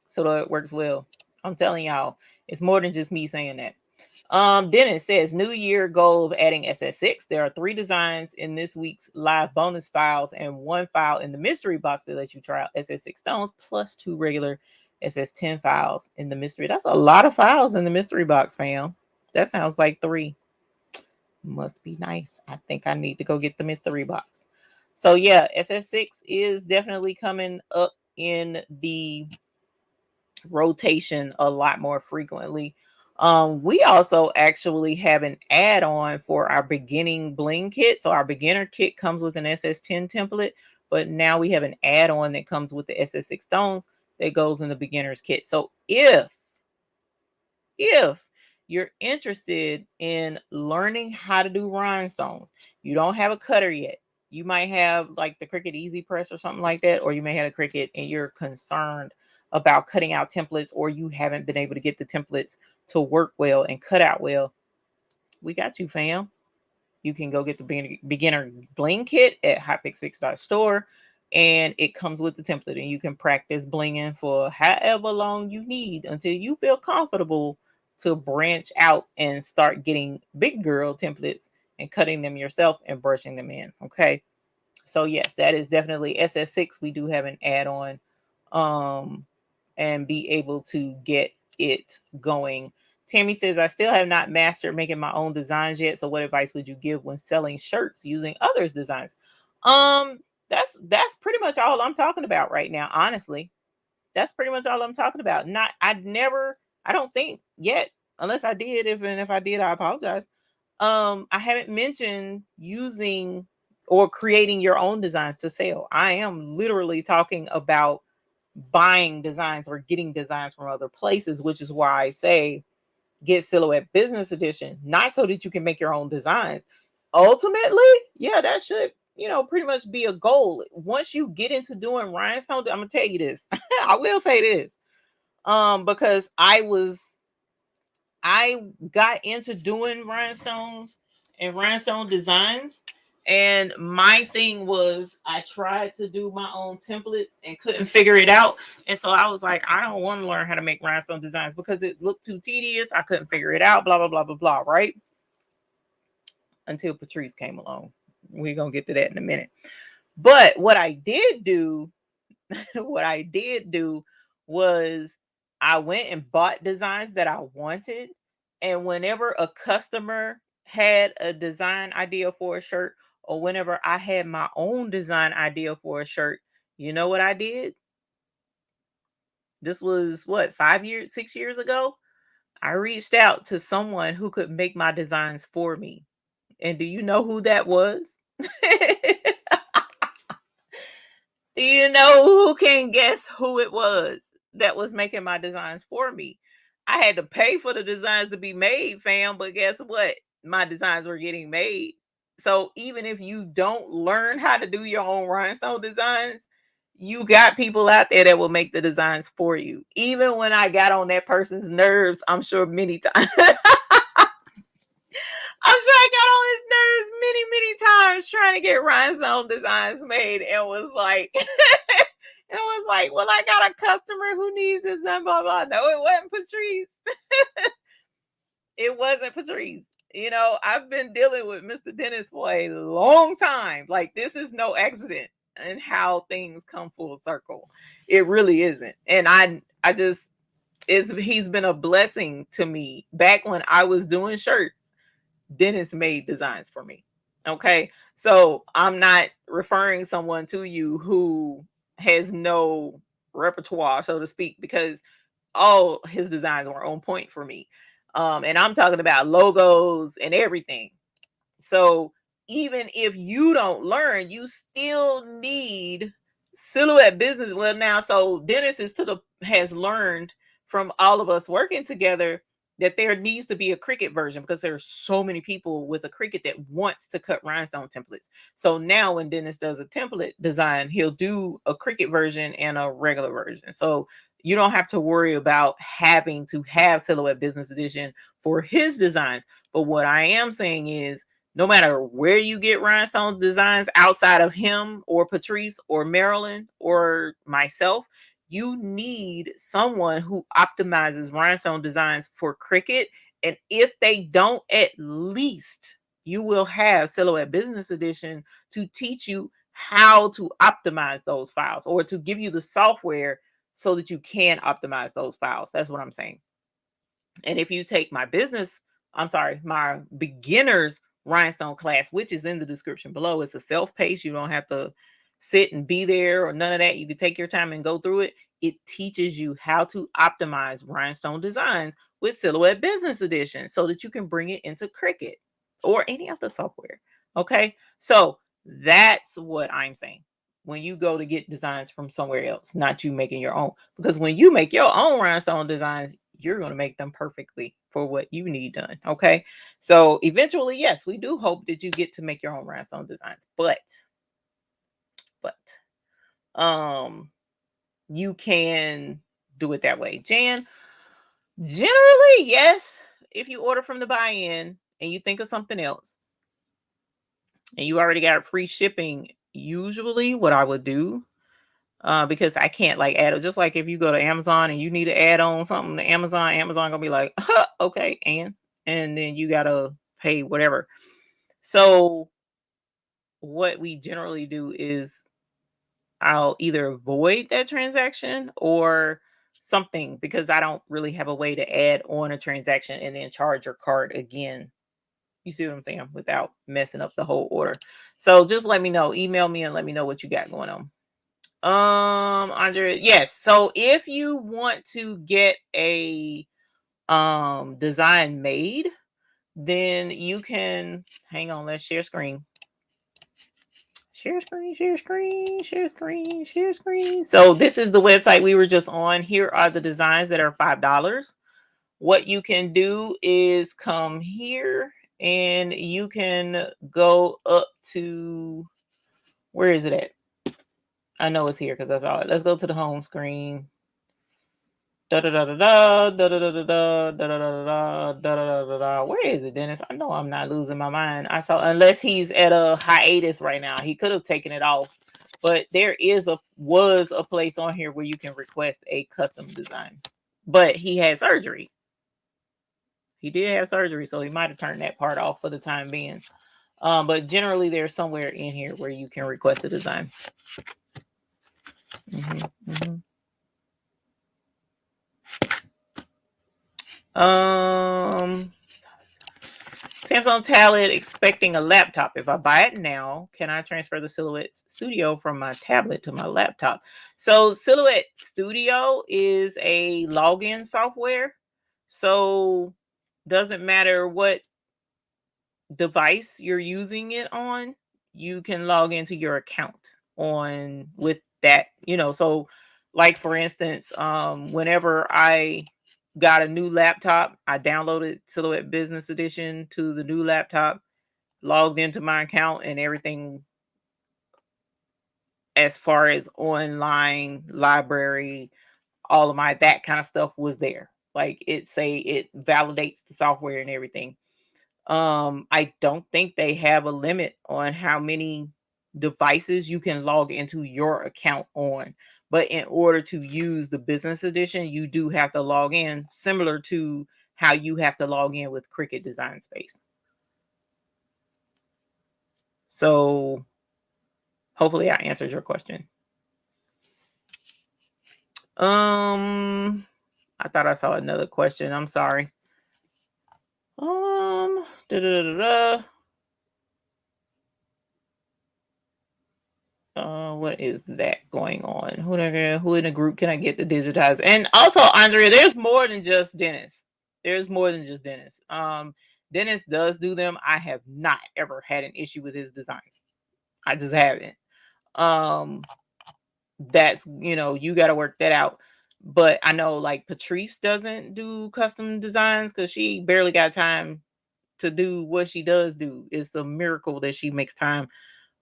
So it works well. I'm telling y'all, it's more than just me saying that. Dennis says, new year goal of adding SS6. There are 3 designs in this week's live bonus files and 1 file in the mystery box that lets you try out SS6 stones, plus 2 regular SS10 files in the mystery. That's a lot of files in the mystery box, fam. That sounds like 3. Must be nice. I think I need to go get the mystery box. So yeah, SS6 is definitely coming up in the rotation a lot more frequently. We also actually have an add-on for our beginning bling kit. So our beginner kit comes with an SS10 template, but now we have an add-on that comes with the SS6 stones that goes in the beginner's kit. So if you're interested in learning how to do rhinestones, you don't have a cutter yet. You might have like the Cricut Easy Press or something like that, or you may have a Cricut and you're concerned about cutting out templates, or you haven't been able to get the templates to work well and cut out well. We got you, fam. You can go get the beginner bling kit at hotfixfix.store, and it comes with the template, and you can practice blinging for however long you need until you feel comfortable to branch out and start getting big girl templates and cutting them yourself and brushing them in. Okay. So yes, that is definitely SS6. We do have an add-on and be able to get it going. Tammy says, I still have not mastered making my own designs yet. So what advice would you give when selling shirts using others' designs? That's pretty much all I'm talking about right now, honestly. That's pretty much all I'm talking about. I don't think yet, unless I did, if I did, I apologize. I haven't mentioned using or creating your own designs to sell. I am literally talking about buying designs or getting designs from other places, which is why I say get Silhouette Business Edition, not so that you can make your own designs. Ultimately, yeah, that should, pretty much be a goal. Once you get into doing rhinestone, I'm gonna tell you this. I will say this. Because I got into doing rhinestones and rhinestone designs. And my thing was I tried to do my own templates and couldn't figure it out. And so I was like, I don't want to learn how to make rhinestone designs because it looked too tedious. I couldn't figure it out, blah, blah, blah, blah, blah, right? Until Patrice came along. We're going to get to that in a minute. But what I did do was I went and bought designs that I wanted. And whenever a customer had a design idea for a shirt, or whenever I had my own design idea for a shirt, you know what I did? This was what, 5 years, 6 years ago? I reached out to someone who could make my designs for me. And do you know who that was? Do you know who can guess who it was that was making my designs for me? I had to pay for the designs to be made, fam, but guess what? My designs were getting made. So even if you don't learn how to do your own rhinestone designs, you got people out there that will make the designs for you. Even when I got on that person's nerves, I'm sure many times. I'm sure I got on his nerves many, many times trying to get rhinestone designs made, and was like, well, I got a customer who needs this, blah, blah, blah. No, it wasn't Patrice. It wasn't Patrice. I've been dealing with Mr. Dennis for a long time. Like, this is no accident in how things come full circle. It really isn't. And he's been a blessing to me. Back when I was doing shirts, Dennis made designs for me. Okay. So I'm not referring someone to you who has no repertoire, so to speak, because all his designs were on point for me. And I'm talking about logos and everything. So even if you don't learn, you still need Silhouette Business. Well, now, so Dennis has learned from all of us working together that there needs to be a Cricut version, because there's so many people with a Cricut that wants to cut rhinestone templates. So now when Dennis does a template design, he'll do a Cricut version and a regular version. So you don't have to worry about having to have Silhouette Business Edition for his designs. But what I am saying is, no matter where you get rhinestone designs outside of him or Patrice or Marilyn or myself, you need someone who optimizes rhinestone designs for Cricut. And if they don't, at least you will have Silhouette Business Edition to teach you how to optimize those files, or to give you the software so that you can optimize those files. That's what I'm saying. And if you take my beginner's rhinestone class, which is in the description below, it's a self-paced. You don't have to sit and be there or none of that. You can take your time and go through it. It teaches you how to optimize rhinestone designs with Silhouette Business Edition so that you can bring it into Cricut or any other software. Okay. So that's what I'm saying. when you go to get designs from somewhere else, not you making your own. Because when you make your own rhinestone designs, you're going to make them perfectly for what you need done. Okay. So eventually, yes, we do hope that you get to make your own rhinestone designs, but you can do it that way. Jan, generally, yes, if you order from the buy-in and you think of something else and you already got free shipping, usually what I would do, because I can't like add it, just like if you go to Amazon and you need to add on something to Amazon gonna be like, huh, okay, and then you gotta pay whatever. So what we generally do is I'll either avoid that transaction or something, because I don't really have a way to add on a transaction and then charge your card again. You see what I'm saying? Without messing up the whole order. So just let me know. Email me and let me know what you got going on. Andre, yes. So if you want to get a design made, then you can hang on, let's share screen. Share screen, share screen, share screen, share screen. So this is the website we were just on. Here are the designs that are $5. What you can do is come here and you can go up to, where is it at? I know it's here because I saw it. Let's go to the home screen. Da da da da da da da da da da da da da da da. Where is it, Dennis? I know I'm not losing my mind. I saw, unless he's at a hiatus right now. He could have taken it off, but there was a place on here where you can request a custom design. But he had surgery. He did have surgery, so he might have turned that part off for the time being. But generally, there's somewhere in here where you can request a design. Samsung tablet expecting a laptop. If I buy it now, can I transfer the Silhouette Studio from my tablet to my laptop? So Silhouette Studio is a login software. So doesn't matter what device you're using it on, you can log into your account on with that, so like for instance, whenever I got a new laptop, I downloaded Silhouette Business Edition to the new laptop, logged into my account, and everything as far as online library, all of my that kind of stuff was there. Like it validates the software and everything. I don't think they have a limit on how many devices you can log into your account on. But in order to use the business edition, you do have to log in, similar to how you have to log in with Cricut Design Space. So hopefully I answered your question. I thought I saw another question. I'm sorry. What is that going on? Who in the group can I get to digitize? And also, Andrea, there's more than just Dennis. There's more than just Dennis. Dennis does do them. I have not ever had an issue with his designs. I just haven't. That's, you got to work that out. But I know like Patrice doesn't do custom designs because she barely got time to do what she does do. It's a miracle that she makes time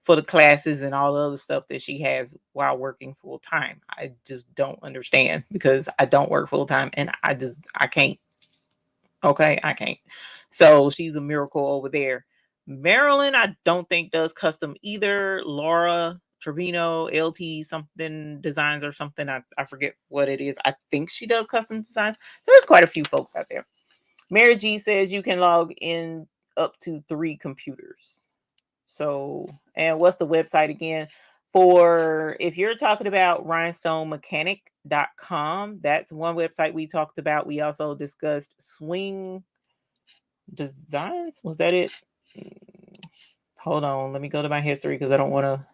for the classes and all the other stuff that she has while working full time. I just don't understand, because I don't work full time and I can't. Okay, I can't. So she's a miracle over there. Marilyn, I don't think does custom either. Laura Trevino, LT something designs or something. I forget what it is. I think she does custom designs. So there's quite a few folks out there. Mary G says you can log in up to 3 computers. So, and what's the website again? For if you're talking about rhinestonemechanic.com, that's one website we talked about. We also discussed Swing Designs. Was that it? Hold on, let me go to my history because I don't want to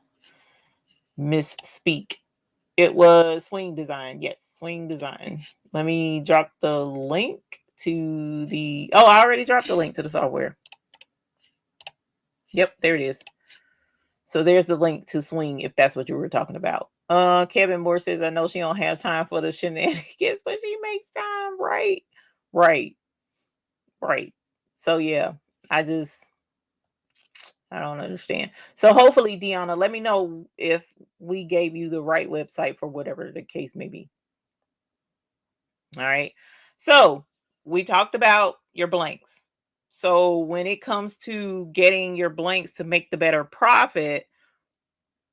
misspeak. It was Swing Design. Yes, Swing Design. Let me drop the link to the, I already dropped the link to the software. Yep, there it is. So there's the link to swing if that's what you were talking about. Kevin Moore says, I know she don't have time for the shenanigans, but she makes time. Right. Right. Right. So yeah, I just I don't understand. So hopefully, Deanna, let me know if we gave you the right website for whatever the case may be. All right. So we talked about your blanks. So when it comes to getting your blanks to make the better profit,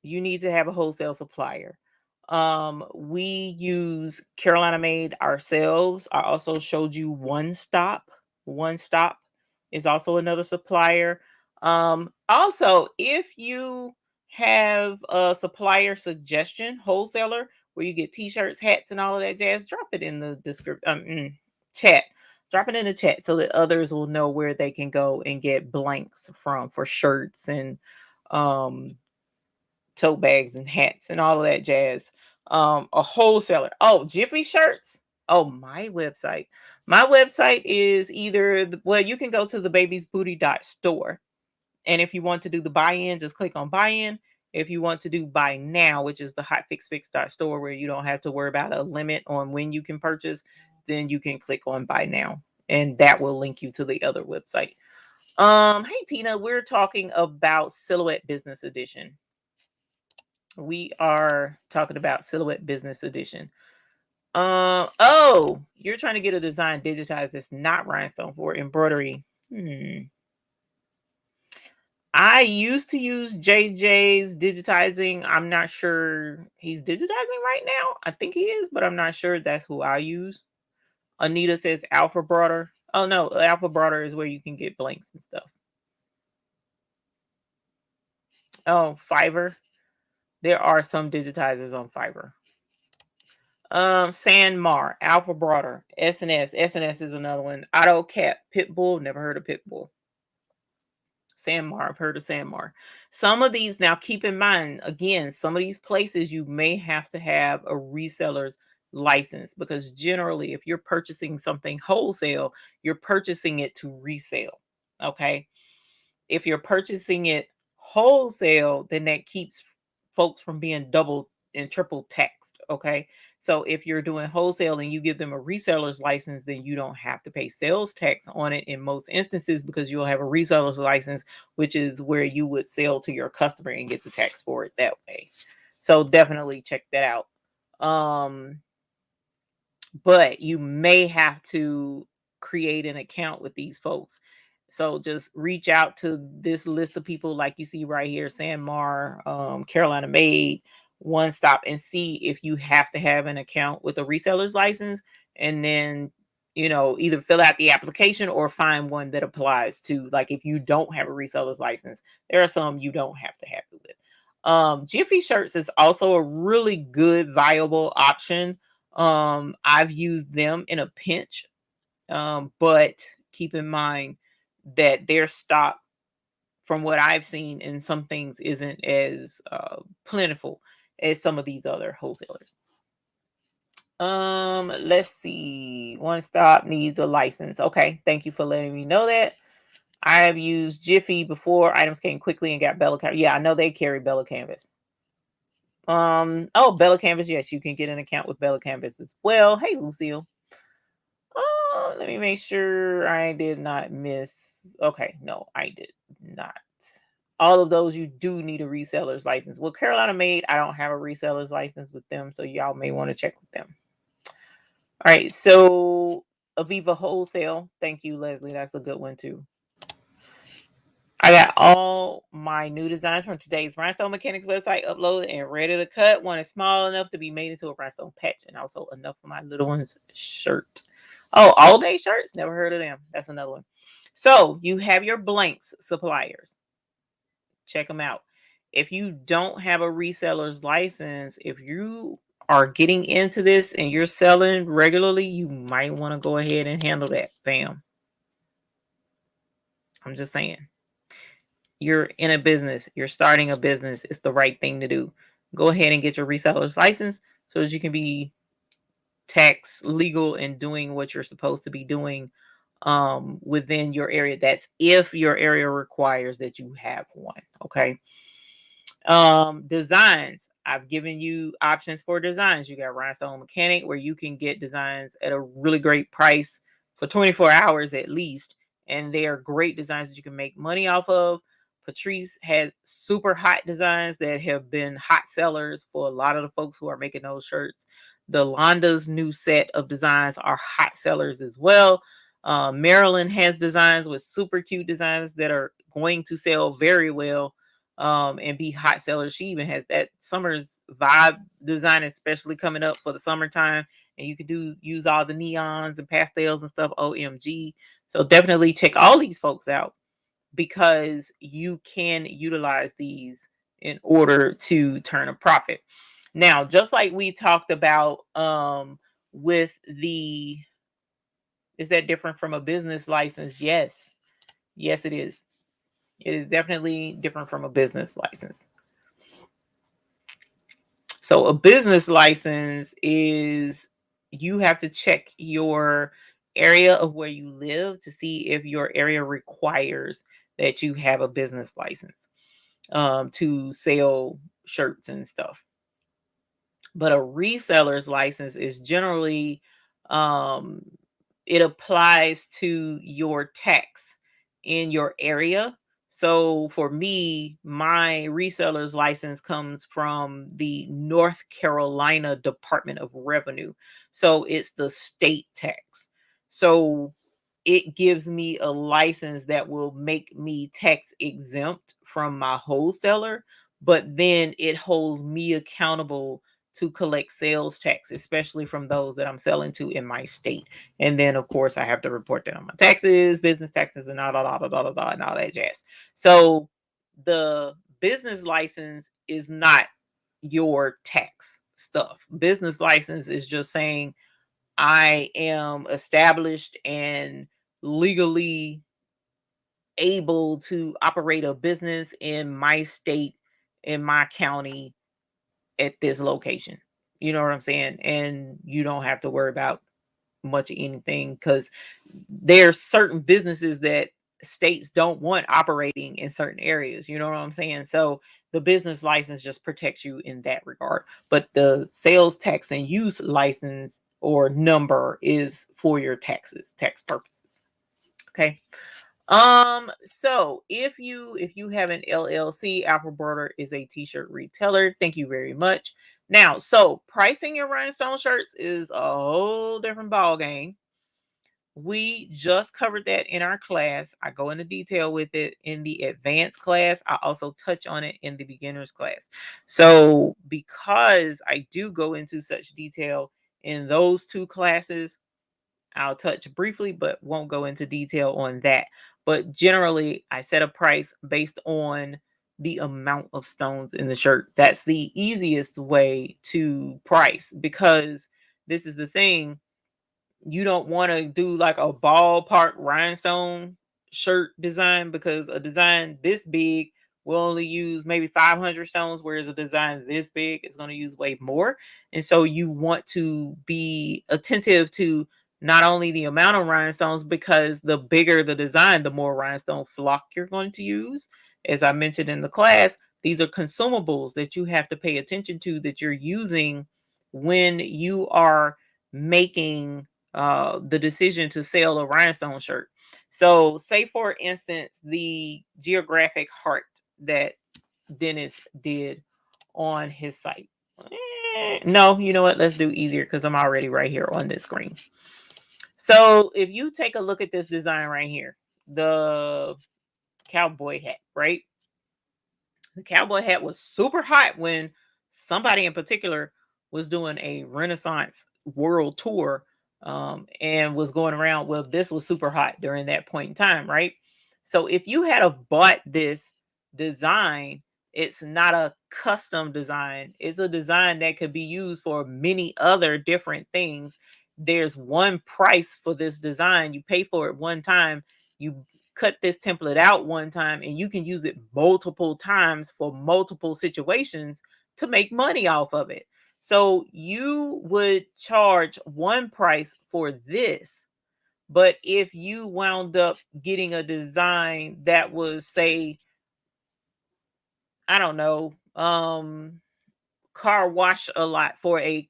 you need to have a wholesale supplier. We use Carolina Made ourselves. I also showed you One Stop. One Stop is also another supplier. Also, if you have a supplier suggestion, wholesaler, where you get t-shirts, hats, and all of that jazz, drop it in the description chat. Drop it in the chat so that others will know where they can go and get blanks from for shirts and um tote bags and hats and all of that jazz. A wholesaler. Oh, Jiffy shirts. Oh, my website. My website is either well, you can go to the baby's booty store. And if you want to do the buy-in, just click on buy-in. If you want to do buy now, which is the hotfixfix.store where you don't have to worry about a limit on when you can purchase, then you can click on buy now. And that will link you to the other website. Hey Tina, we're talking about Silhouette Business Edition. We are talking about Silhouette Business Edition. Oh, you're trying to get a design digitized that's not rhinestone for embroidery. I used to use JJ's digitizing. I'm not sure he's digitizing right now. I think he is, but I'm not sure that's who I use. Anita says Alpha Broader. Oh no, Alpha Broader is where you can get blanks and stuff. Oh, Fiverr. There are some digitizers on Fiverr. Sandmar, Alpha Broader, SNS. SNS is another one. AutoCap, Pitbull. Never heard of Pitbull. Sandmar, I've heard of Sandmar. Some of these, now keep in mind, again, some of these places you may have to have a reseller's license because generally, if you're purchasing something wholesale, you're purchasing it to resale. Okay. If you're purchasing it wholesale, then that keeps folks from being double and triple taxed. Okay. So if you're doing wholesale and you give them a reseller's license, then you don't have to pay sales tax on it in most instances because you'll have a reseller's license, which is where you would sell to your customer and get the tax for it that way. So definitely check that out. But you may have to create an account with these folks. So just reach out to this list of people like you see right here, Sandmar, Carolina Made, One Stop, and see if you have to have an account with a reseller's license, and then either fill out the application or find one that applies to, like, if you don't have a reseller's license, there are some you don't have to have it with. Jiffy shirts is also a really good viable option. I've used them in a pinch, but keep in mind that their stock, from what I've seen in some things, isn't as plentiful as some of these other wholesalers. Let's see. One Stop needs a license. Okay, thank you for letting me know that. I have used Jiffy before. Items came quickly and got Bella Canvas. Yeah, I know they carry Bella Canvas. Oh, Bella Canvas. Yes, you can get an account with Bella Canvas as well. Hey, Lucille. Oh, let me make sure I did not miss. Okay, no, I did not. All of those, you do need a reseller's license. Well, Carolina Made, I don't have a reseller's license with them, so y'all may want to check with them. All right, so Aviva Wholesale. Thank you, Leslie. That's a good one too. I got all my new designs from today's Rhinestone Mechanics website uploaded and ready to cut. One is small enough to be made into a rhinestone patch, and also enough for my little one's shirt. Oh, all day shirts? Never heard of them. That's another one. So you have your blanks suppliers. Check them out. If you don't have a reseller's license, if you are getting into this and you're selling regularly, you might want to go ahead and handle that. Bam. I'm just saying. You're in a business, you're starting a business, it's the right thing to do. Go ahead and get your reseller's license so that you can be tax legal and doing what you're supposed to be doing within your area. That's if your area requires that you have one. Okay. Designs. I've given you options for designs. You got Rhinestone Mechanic, where you can get designs at a really great price for 24 hours at least. And they are great designs that you can make money off of. Patrice has super hot designs that have been hot sellers for a lot of the folks who are making those shirts. The Londa's new set of designs are hot sellers as well. Marilyn has designs with super cute designs that are going to sell very well and be hot sellers. She even has that summer's vibe design, especially coming up for the summertime. And you could use all the neons and pastels and stuff. OMG. So definitely check all these folks out, because you can utilize these in order to turn a profit. Now, just like we talked about with the, is that different from a business license? Yes. Yes, it is. It is definitely different from a business license. So a business license is, you have to check your area of where you live to see if your area requires that you have a business license to sell shirts and stuff. But a reseller's license is generally, um, it applies to your tax in your area. So for me, my reseller's license comes from the North Carolina Department of Revenue. So it's the state tax. So it gives me a license that will make me tax exempt from my wholesaler, but then it holds me accountable to collect sales tax, especially from those that I'm selling to in my state. And then, of course, I have to report that on my taxes, business taxes, and all that jazz. So the business license is not your tax stuff. Business license is just saying I am established and legally able to operate a business in my state, in my county, at this location. You know what I'm saying? And you don't have to worry about much of anything, because there's certain businesses that states don't want operating in certain areas. You know what I'm saying? So the business license just protects you in that regard. But the sales tax and use license or number is for your taxes, tax purposes. Okay. So if you have an LLC, Apple Border is a t-shirt retailer. Thank you very much. Now, so pricing your rhinestone shirts is a whole different ball game. We just covered that in our class. I go into detail with it in the advanced class. I also touch on it in the beginners class. So because I do go into such detail in those two classes, I'll touch briefly, but won't go into detail on that. But generally, I set a price based on the amount of stones in the shirt. That's the easiest way to price, because this is the thing. You don't want to do like a ballpark rhinestone shirt design, because a design this big will only use maybe 500 stones, whereas a design this big is going to use way more. And so you want to be attentive to not only the amount of rhinestones, because the bigger the design, the more rhinestone flock you're going to use. As I mentioned in the class, these are consumables that you have to pay attention to, that you're using when you are making the decision to sell a rhinestone shirt. So say for instance, the geographic heart that Dennis did on his site. No, you know what? Let's do easier, because I'm already right here on this screen. So if you take a look at this design right here, the cowboy hat, right? The cowboy hat was super hot when somebody in particular was doing a Renaissance world tour, and was going around. Well, this was super hot during that point in time, right? So if you had a bought this design, it's not a custom design. It's a design that could be used for many other different things. There's one price for this design. You pay for it one time. You cut this template out one time, and you can use it multiple times for multiple situations to make money off of it. So you would charge one price for this, but if you wound up getting a design that was, say, I don't know, car wash a lot for a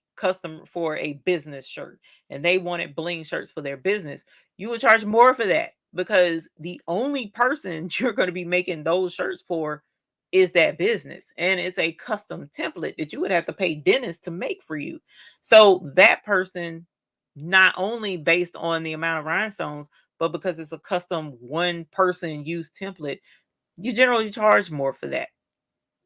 business shirt, and they wanted bling shirts for their business, you would charge more for that because the only person you're going to be making those shirts for is that business, and it's a custom template that you would have to pay dentists to make for you. So that person, not only based on the amount of rhinestones, but because it's a custom one person use template, you generally charge more for that.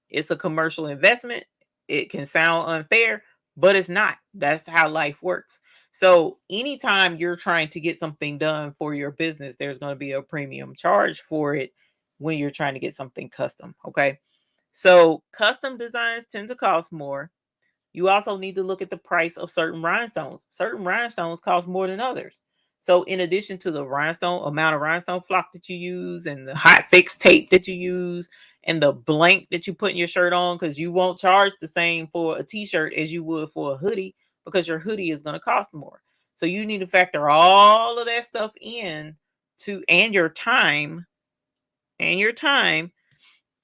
It's a commercial investment. It can sound unfair, but it's not. That's how life works. So, anytime you're trying to get something done for your business, there's going to be a premium charge for it when you're trying to get something custom. Okay. So, custom designs tend to cost more. You also need to look at the price of certain rhinestones. Certain rhinestones cost more than others. So, in addition to the rhinestone amount of rhinestone flock that you use, and the hot fix tape that you use, and the blank that you put in your shirt on, because you won't charge the same for a t-shirt as you would for a hoodie, because your hoodie is going to cost more. So, you need to factor all of that stuff in to, and your time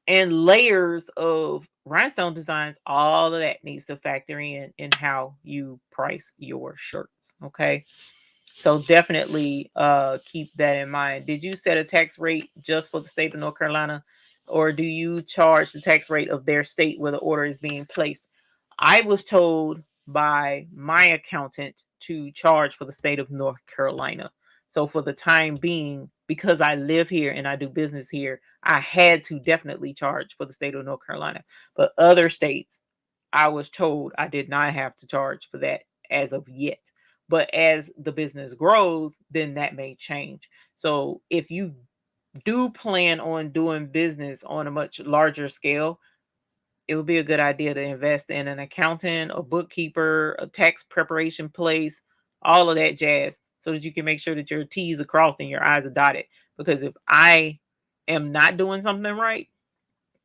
and layers of rhinestone designs. All of that needs to factor in how you price your shirts. Okay, so definitely keep that in mind. Did you set a tax rate just for the state of North Carolina, or do you charge the tax rate of their state where the order is being placed? I was told by my accountant to charge for the state of North Carolina. So for the time being, because I live here and I do business here, I had to definitely charge for the state of North Carolina. But other states, I was told I did not have to charge for that as of yet. But as the business grows, then that may change. So if you do plan on doing business on a much larger scale, it would be a good idea to invest in an accountant, a bookkeeper, a tax preparation place, all of that jazz, so that you can make sure that your T's are crossed and your I's are dotted. Because if I am not doing something right,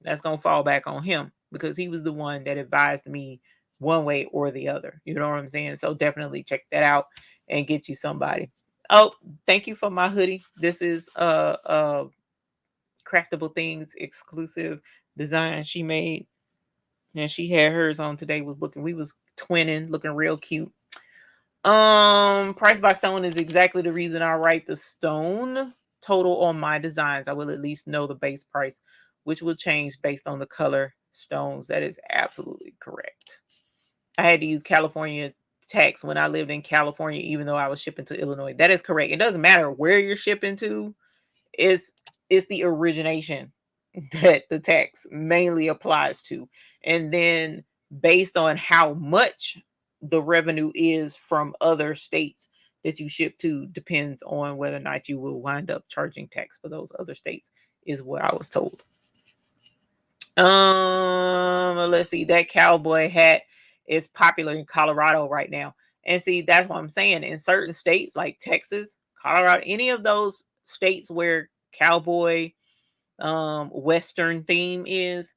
that's going to fall back on him, because he was the one that advised me one way or the other. You know what I'm saying? So definitely check that out and get you somebody. Oh, thank you for my hoodie. This is Craftable Things exclusive design she made. And she had hers on today. We was twinning, looking real cute. Price by stone is exactly the reason I write the stone total on my designs. I will at least know the base price, which will change based on the color stones. That is absolutely correct. I had to use California tax when I lived in California, even though I was shipping to Illinois. That is correct. It doesn't matter where you're shipping to. It's the origination that the tax mainly applies to. And then based on how much the revenue is from other states that you ship to depends on whether or not you will wind up charging tax for those other states, is what I was told. Let's see. That cowboy hat is popular in Colorado right now. And see, that's what I'm saying. In certain states like Texas, Colorado, any of those states where cowboy western theme is,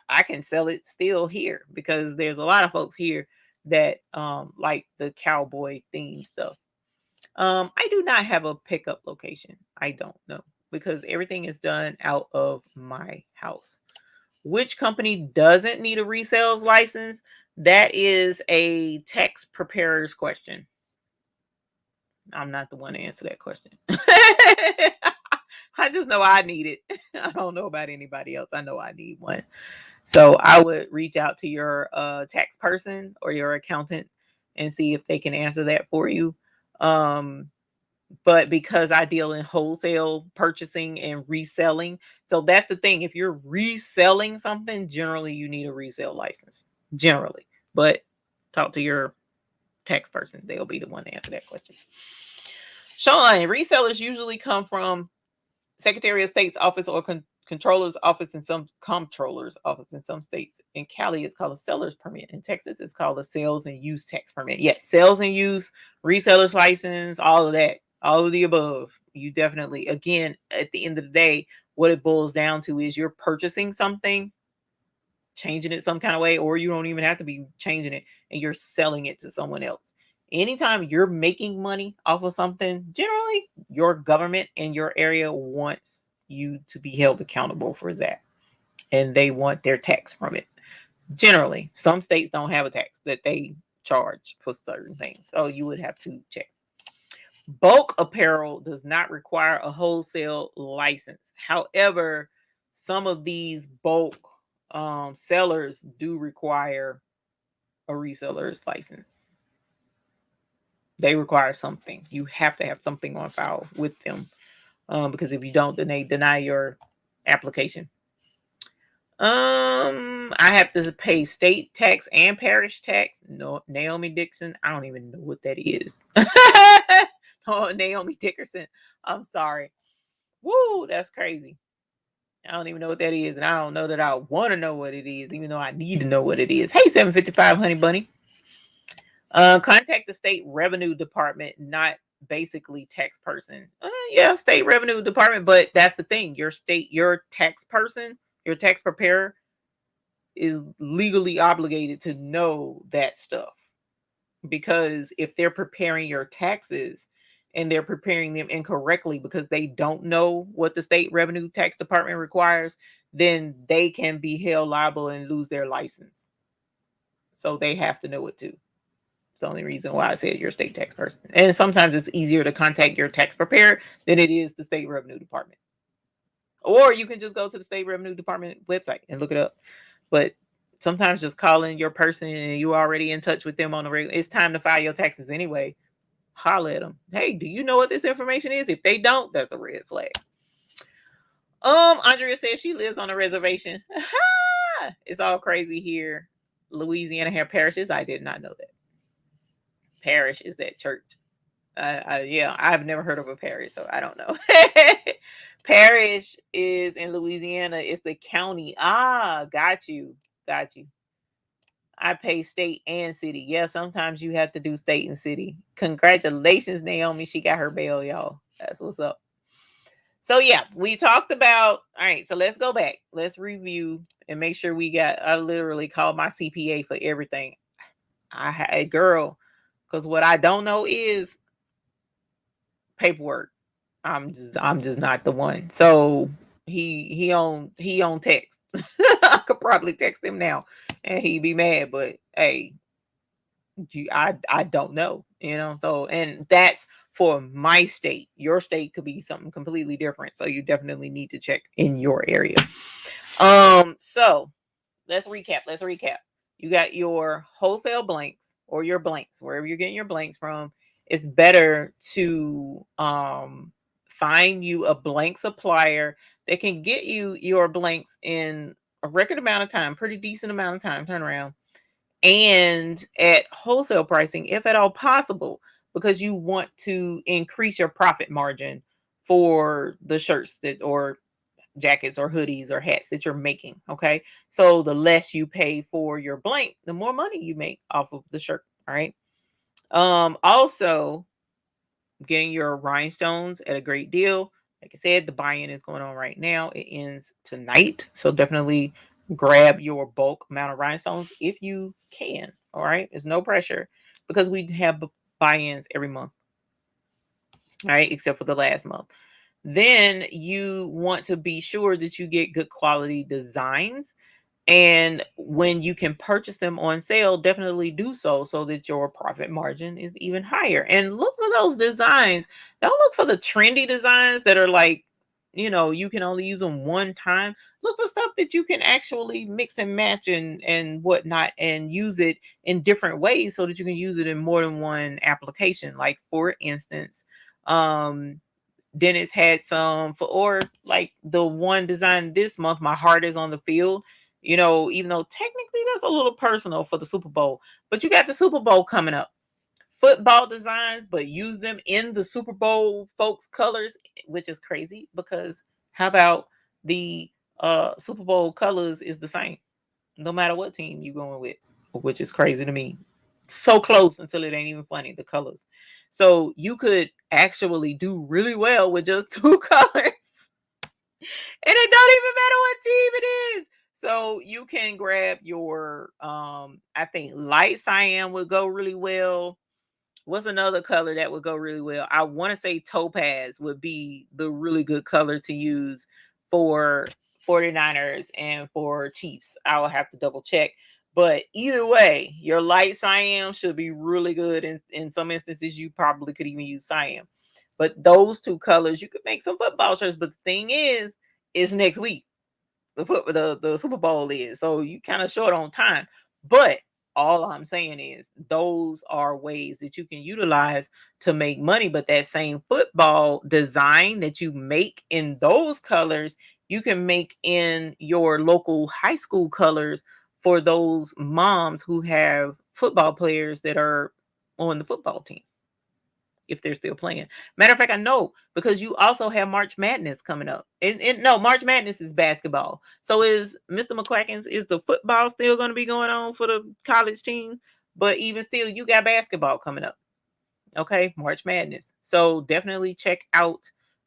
I can sell it still here, because there's a lot of folks here that like the cowboy theme stuff. I do not have a pickup location. I don't know, because everything is done out of my house. Which company doesn't need a resales license? That is a tax preparer's question. I'm not the one to answer that question. I just know I need it. I don't know about anybody else. I know I need one. So I would reach out to your tax person or your accountant and see if they can answer that for you. Um, but because I deal in wholesale purchasing and reselling, so that's the thing. If you're reselling something, generally you need a resale license. Generally, but talk to your tax person; they'll be the one to answer that question. Sean, resellers usually come from Secretary of State's office or controller's office in some comptroller's office in some states. In Cali, it's called a seller's permit. In Texas, it's called a sales and use tax permit. Yes, sales and use, reseller's license, all of that, all of the above. You definitely, again, at the end of the day, what it boils down to is you're purchasing something, changing it some kind of way, or you don't even have to be changing it, and you're selling it to someone else. Anytime you're making money off of something, generally your government in your area wants you to be held accountable for that. and they want their tax from it. Generally, some states don't have a tax that they charge for certain things, so you would have to check. Bulk apparel does not require a wholesale license. However, some of these bulk sellers do require a reseller's license. They require something. You have to have something on file with them, because if you don't, then they deny your application. I have to pay state tax and parish tax. No, Naomi Dixon. I don't even know what that is. Oh, Naomi Dickerson. I'm sorry. Woo, that's crazy. I don't even know what that is, and I don't know that I want to know what it is, even though I need to know what it is. Hey, 755, honey bunny. Contact the state revenue department, not basically tax person. Yeah, state revenue department, but that's the thing. Your tax person, your tax preparer is legally obligated to know that stuff, because if they're preparing your taxes and they're preparing them incorrectly because they don't know what the state revenue tax department requires, then they can be held liable and lose their license. So they have to know it too. It's the only reason why I said your state tax person. And sometimes it's easier to contact your tax preparer than it is the state revenue department. Or you can just go to the state revenue department website and look it up. But sometimes just calling your person and you already in touch with them on the regular, it's time to file your taxes anyway. Holler at them. Hey, do you know what this information is? If they don't, that's a red flag. Andrea says she lives on a reservation. It's all crazy here. Louisiana have parishes. I did not know that. Parish is that church. Yeah, I've never heard of a parish, so I don't know. Parish is in Louisiana. It's the county. Got you. I pay state and city. Yeah, sometimes you have to do state and city. Congratulations, Naomi. She got her bail, y'all. That's what's up. So yeah, we talked about. All right, so let's go back. Let's review and make sure we got. I literally called my CPA for everything. I had a girl, because what I don't know is paperwork. I'm just not the one. So he on text. I could probably text him now and he'd be mad, but hey, I don't know, So, and that's for my state. Your state could be something completely different. So you definitely need to check in your area. So let's recap. You got your wholesale blanks or your blanks, wherever you're getting your blanks from. It's better to find you a blank supplier that can get you your blanks in a record amount of time, pretty decent amount of time, turnaround, and at wholesale pricing, if at all possible, because you want to increase your profit margin for the shirts that or jackets or hoodies or hats that you're making. Okay. So the less you pay for your blank, the more money you make off of the shirt. All right. Also getting your rhinestones at a great deal. Like I said, the buy-in is going on right now. It ends tonight. So definitely grab your bulk amount of rhinestones if you can. All right. There's no pressure because we have buy-ins every month. All right. Except for the last month. Then you want to be sure that you get good quality designs. And when you can purchase them on sale, definitely do so that your profit margin is even higher. And look for those designs. Don't look for the trendy designs that are like, you can only use them one time. Look for stuff that you can actually mix and match and whatnot and use it in different ways so that you can use it in more than one application. Like, for instance, Dennis had some or like the one design this month, My Heart Is on the Field. Even though technically that's a little personal for the Super Bowl, but you got the Super Bowl coming up. Football designs, but use them in the Super Bowl folks' colors, which is crazy because how about the Super Bowl colors is the same no matter what team you're going with, which is crazy to me. So close until it ain't even funny, the colors. So you could actually do really well with just two colors. And it don't even matter what team it is. So you can grab your I think light cyan would go really well. What's another color that would go really well? I want to say topaz would be the really good color to use for 49ers and for Chiefs. I will have to double check. But either way, your light cyan should be really good. In some instances, you probably could even use cyan. But those two colors, you could make some football shirts. But the thing is, it's next week. The Super Bowl is. So you kind of short on time. But all I'm saying is those are ways that you can utilize to make money. But that same football design that you make in those colors, you can make in your local high school colors for those moms who have football players that are on the football team, if they're still playing. Matter of fact, I know because you also have March Madness coming up. No, March Madness is basketball. So is Mr. McQuacken's, is the football still going to be going on for the college teams? But even still, you got basketball coming up. Okay, March Madness. So definitely check out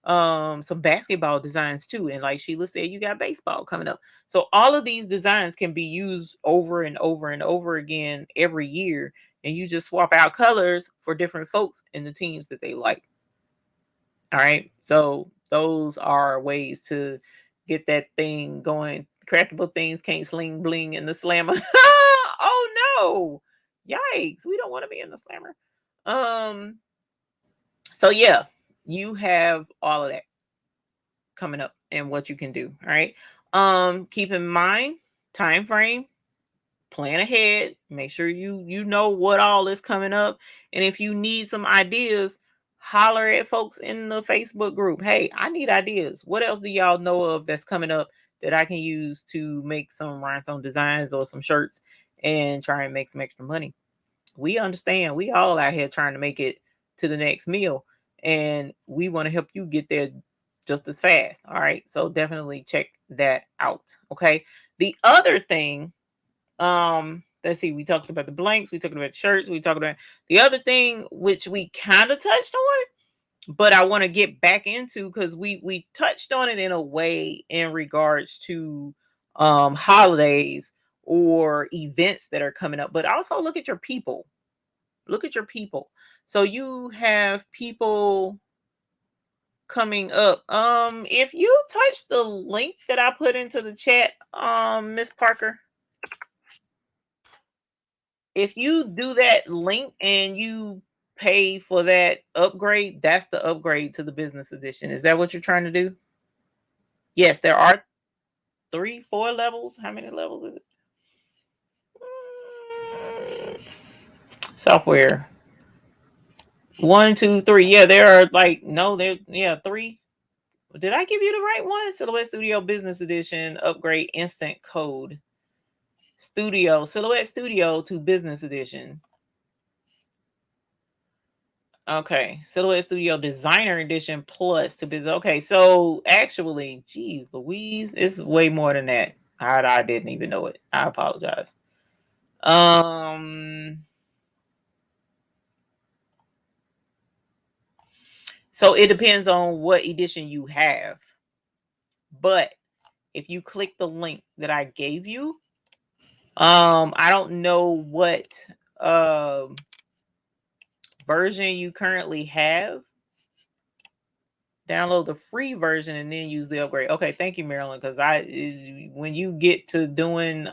some basketball designs too. And like Sheila said, you got baseball coming up. So all of these designs can be used over and over and over again every year, and you just swap out colors for different folks in the teams that they like. All right, so those are ways to get that thing going. Craftable things can't sling bling in the slammer. Oh no, yikes, we don't want to be in the slammer. So yeah, you have all of that coming up and what you can do. All right. Keep in mind time frame, plan ahead, make sure you know what all is coming up. And if you need some ideas, holler at folks in the Facebook group. Hey, I need ideas. What else do y'all know of that's coming up that I can use to make some rhinestone designs or some shirts and try and make some extra money? We understand. We all out here trying to make it to the next meal, and we want to help you get there just as fast. All right. So definitely check that out. Okay. The other thing, let's see, we talked about the blanks, we talked about shirts, we talked about the other thing, which we kind of touched on, but I want to get back into because we touched on it in a way in regards to holidays or events that are coming up, but also look at your people. Look at your people. So you have people coming up. If you touch the link that I put into the chat, Miss Parker, if you do that link and you pay for that upgrade, that's the upgrade to the business edition. Is that what you're trying to do? Yes, there are 3, 4 levels. How many levels is it? Software. 1, 2, 3. Yeah, there are like no, there, yeah, 3. Did I give you the right one? Silhouette Studio Business Edition upgrade instant code. Silhouette Studio to Business Edition. Okay, Silhouette Studio Designer Edition Plus to Business. Okay, so actually, geez, Louise, it's way more than that. I didn't even know it. I apologize. So it depends on what edition you have. But if you click the link that I gave you, I don't know what version you currently have. Download the free version and then use the upgrade. Okay, thank you, Marilyn. Because when you get to doing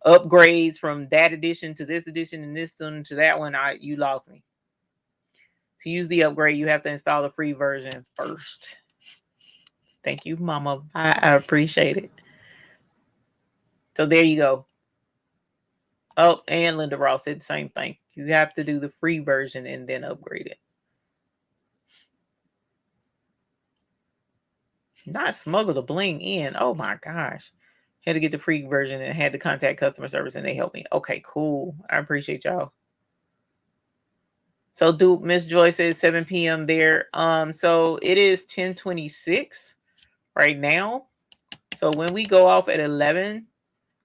upgrades from that edition to this edition and this one to that one, you lost me. To use the upgrade, you have to install the free version first. Thank you, Mama. I appreciate it. So there you go. Oh, and Linda Ross said the same thing. You have to do the free version and then upgrade it. Not smuggle the bling in. Oh my gosh. Had to get the free version and had to contact customer service and they helped me. Okay, cool. I appreciate y'all. So Miss Joy says 7 p.m. there. So it is 10:26 right now. So when we go off at 11,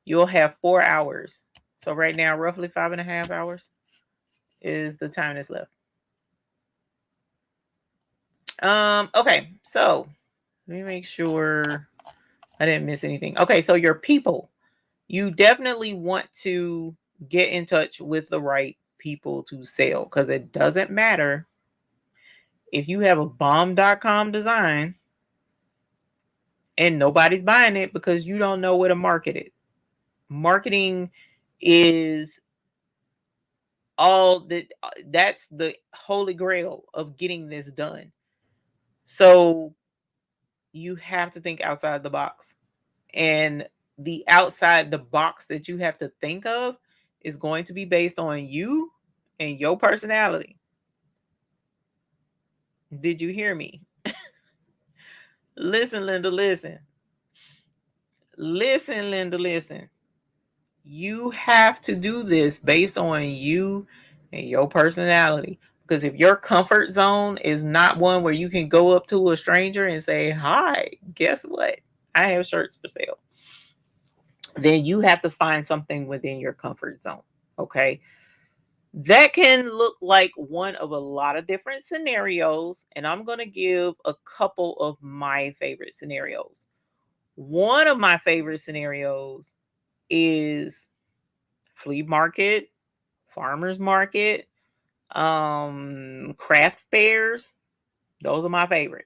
you'll have 4 hours. So right now, roughly 5.5 hours is the time that's left. Okay, so let me make sure I didn't miss anything. Okay, so your people, you definitely want to get in touch with the right people to sell, because it doesn't matter if you have a bomb.com design and nobody's buying it because you don't know where to market it. Marketing is all that's the holy grail of getting this done. So you have to think outside the box. And the outside the box that you have to think of is going to be based on you and your personality. Did you hear me? Listen, Linda, listen. Listen, Linda, listen. You have to do this based on you and your personality. Because if your comfort zone is not one where you can go up to a stranger and say, "Hi, guess what? I have shirts for sale." Then you have to find something within your comfort zone. Okay. That can look like one of a lot of different scenarios. And I'm going to give a couple of my favorite scenarios. One of my favorite scenarios is flea market, farmers market, craft fairs. Those are my favorite.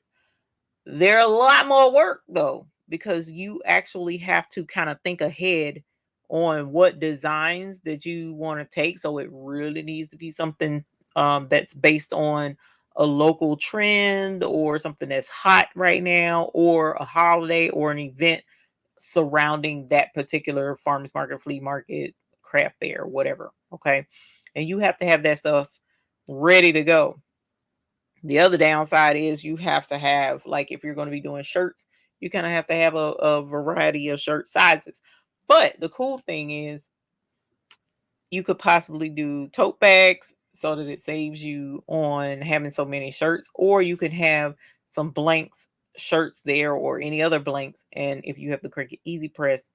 They're a lot more work though, because you actually have to kind of think ahead on what designs that you want to take. So it really needs to be something that's based on a local trend or something that's hot right now, or a holiday or an event surrounding that particular farmers market, flea market, craft fair, whatever. Okay. And you have to have that stuff ready to go. The other downside is you have to have, like, if you're going to be doing shirts, you kind of have to have a variety of shirt sizes. But the cool thing is you could possibly do tote bags so that it saves you on having so many shirts, or you could have some blanks shirts there or any other blanks. And if you have the Cricut Easy Press,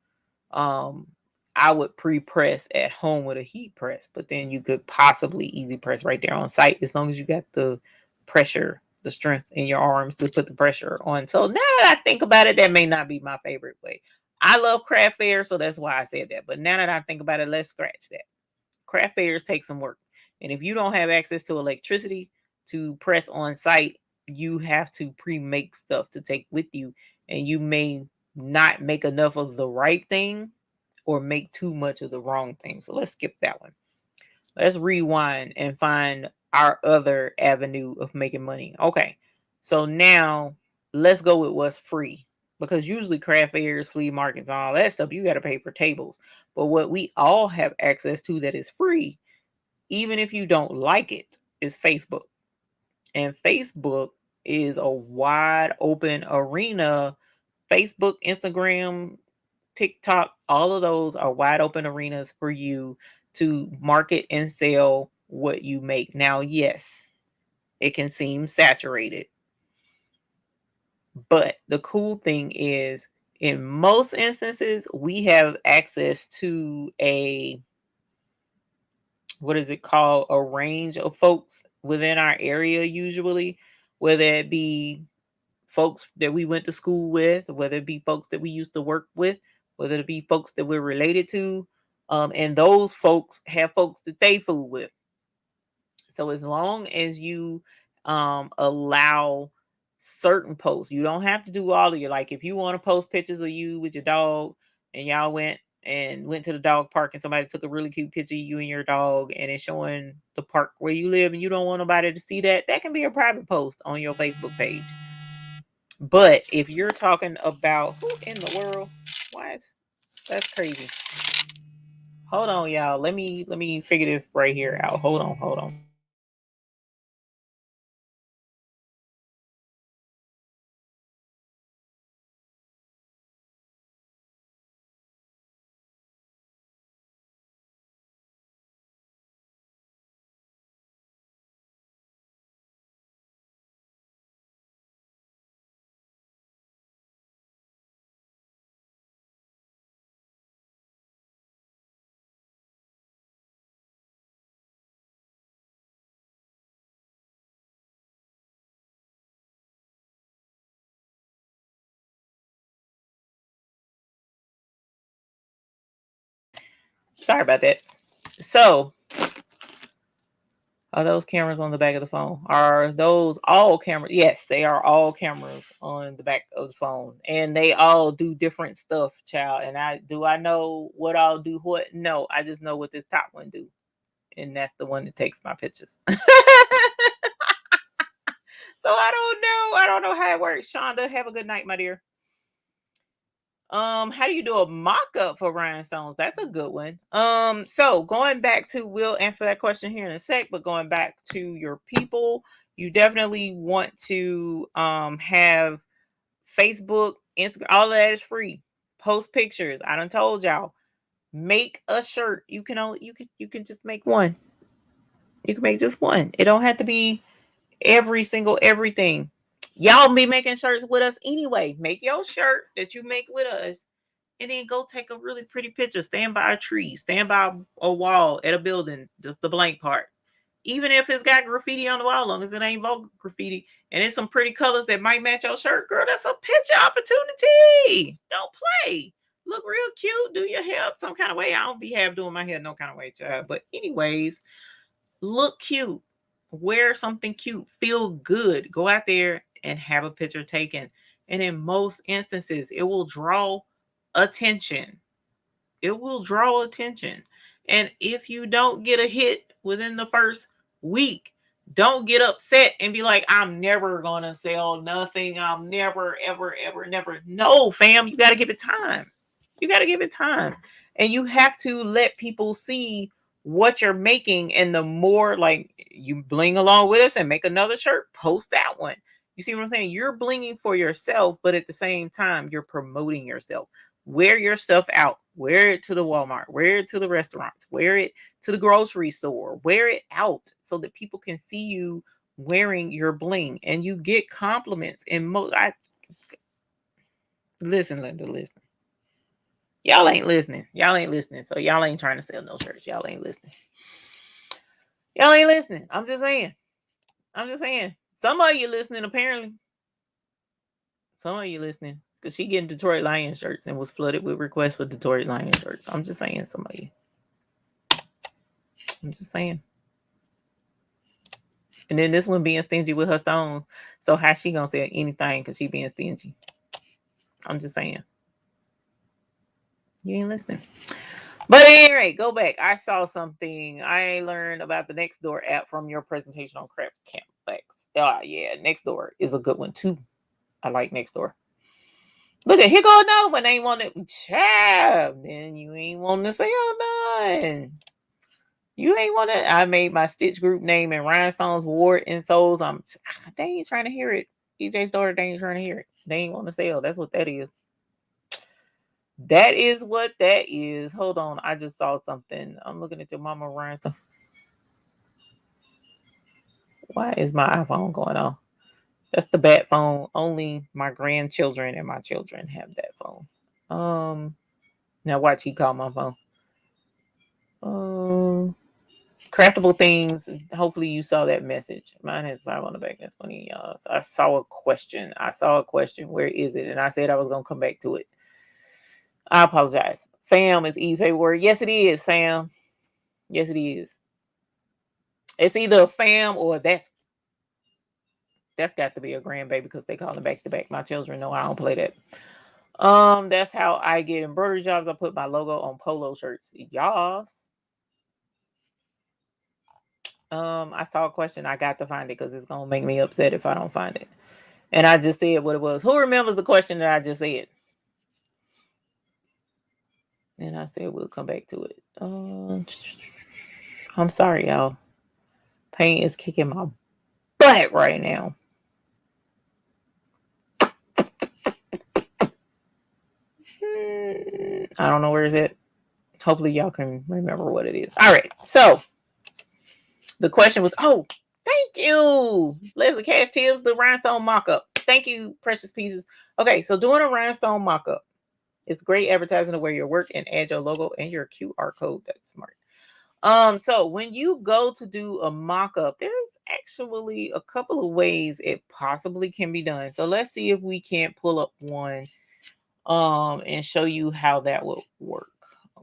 um, I would pre-press at home with a heat press, but then you could possibly easy press right there on site as long as you got the pressure, the strength in your arms to put the pressure on. So now that I think about it, that may not be my favorite way. I love craft fairs, so that's why I said that. But now that I think about it, let's scratch that. Craft fairs take some work. And if you don't have access to electricity to press on site, you have to pre-make stuff to take with you. And you may not make enough of the right thing or make too much of the wrong thing. So let's skip that one. Let's rewind and find our other avenue of making money. Okay. So now let's go with what's free. Because usually craft fairs, flea markets, all that stuff, you got to pay for tables. But what we all have access to that is free, even if you don't like it, is Facebook. And Facebook is a wide open arena. Facebook, Instagram, TikTok, all of those are wide open arenas for you to market and sell what you make. Now, yes, it can seem saturated, but the cool thing is, in most instances, we have access to a, what is it called? A range of folks within our area, usually, whether it be folks that we went to school with, whether it be folks that we used to work with, whether it be folks that we're related to. And those folks have folks that they fool with. So as long as you allow certain posts, you don't have to do all of your, like, if you want to post pictures of you with your dog and y'all went to the dog park and somebody took a really cute picture of you and your dog and it's showing the park where you live and you don't want nobody to see that, that can be a private post on your Facebook page. But if you're talking about, who in the world? Why is that's crazy? Hold on, y'all. Let me figure this right here out. Hold on, hold on. Sorry about that. So, Are those cameras on the back of the phone? Are those all cameras? Yes, they are all cameras on the back of the phone. And they all do different stuff, child. And I know what I'll do what? No, I just know what this top one do. And that's the one that takes my pictures. So I don't know. I don't know how it works. Shonda, have a good night, my dear. How do you do a mock-up for rhinestones? That's a good one. So going back to, we'll answer that question here in a sec, but going back to your people, you definitely want to have Facebook, Instagram, all of that is free. Post pictures. I done told y'all. Make a shirt. You can just make one. You can make just one. It don't have to be every single everything. Y'all be making shirts with us anyway. Make your shirt that you make with us, and then go take a really pretty picture. Stand by a tree, stand by a wall at a building, just the blank part. Even if it's got graffiti on the wall, long as it ain't vulgar graffiti, and it's some pretty colors that might match your shirt, girl, that's a picture opportunity. Don't play. Look real cute. Do your hair some kind of way. I don't be doing my hair no kind of way, child. But anyways, look cute. Wear something cute. Feel good. Go out there and have a picture taken. And in most instances, it will draw attention. It will draw attention. And if you don't get a hit within the first week, don't get upset and be like, I'm never going to sell nothing. I'm never, ever, ever, never. No, fam, you got to give it time. You got to give it time. And you have to let people see what you're making. And the more like you bling along with us and make another shirt, post that one. You see what I'm saying? You're blinging for yourself, but at the same time, you're promoting yourself. Wear your stuff out. Wear it to the Walmart. Wear it to the restaurants. Wear it to the grocery store. Wear it out so that people can see you wearing your bling, and you get compliments. And listen, Linda, listen. Y'all ain't listening. Y'all ain't listening. So y'all ain't trying to sell no shirts. Y'all ain't listening. Y'all ain't listening. I'm just saying. I'm just saying. Some of you listening, apparently. Some of you listening. Because she getting Detroit Lions shirts and was flooded with requests for Detroit Lions shirts. I'm just saying, some of you. I'm just saying. And then this one being stingy with her stones. So how she gonna say anything because she being stingy? I'm just saying. You ain't listening. But at any rate, go back. I saw something. I learned about the Nextdoor app from your presentation on Crap Camplex. Yeah, Nextdoor is a good one too. I like Nextdoor. Look at, here go another one. They ain't want to child. Then you ain't want to say none. You ain't want to. I made my Stitch group name in Rhinestones, Ward, and Souls. They ain't trying to hear it. EJ's daughter, they ain't trying to hear it. They ain't want to sell. That's what that is. That is what that is. Hold on. I just saw something. I'm looking at your mama Rhinestone. Why is my iPhone going off? That's the bad phone. Only my grandchildren and my children have that phone. Now watch, he call my phone. Craftable things. Hopefully you saw that message. Mine has 5 on the back. That's funny, y'all. So I saw a question. Where is it? And I said I was gonna come back to it. I apologize. Fam is Eve's favorite word. Yes, it is, fam. Yes, it is. It's either a fam or that's got to be a grandbaby because they call them back to back. My children know I don't play that. That's how I get embroidery jobs. I put my logo on polo shirts. Yas. I saw a question. I got to find it because it's gonna make me upset if I don't find it. And I just said what it was. Who remembers the question that I just said? And I said we'll come back to it. I'm sorry, y'all. Pain is kicking my butt right now. I don't know where is it. Hopefully y'all can remember what it is. All right. So the question was, thank you. Leslie Cash Tips, the rhinestone mock-up. Thank you, precious pieces. Okay, so doing a rhinestone mock-up. It's great advertising to wear your work and add your logo and your QR code. That's smart. So when you go to do a mock-up, there's actually a couple of ways it possibly can be done. So let's see if we can't pull up one and show you how that will work.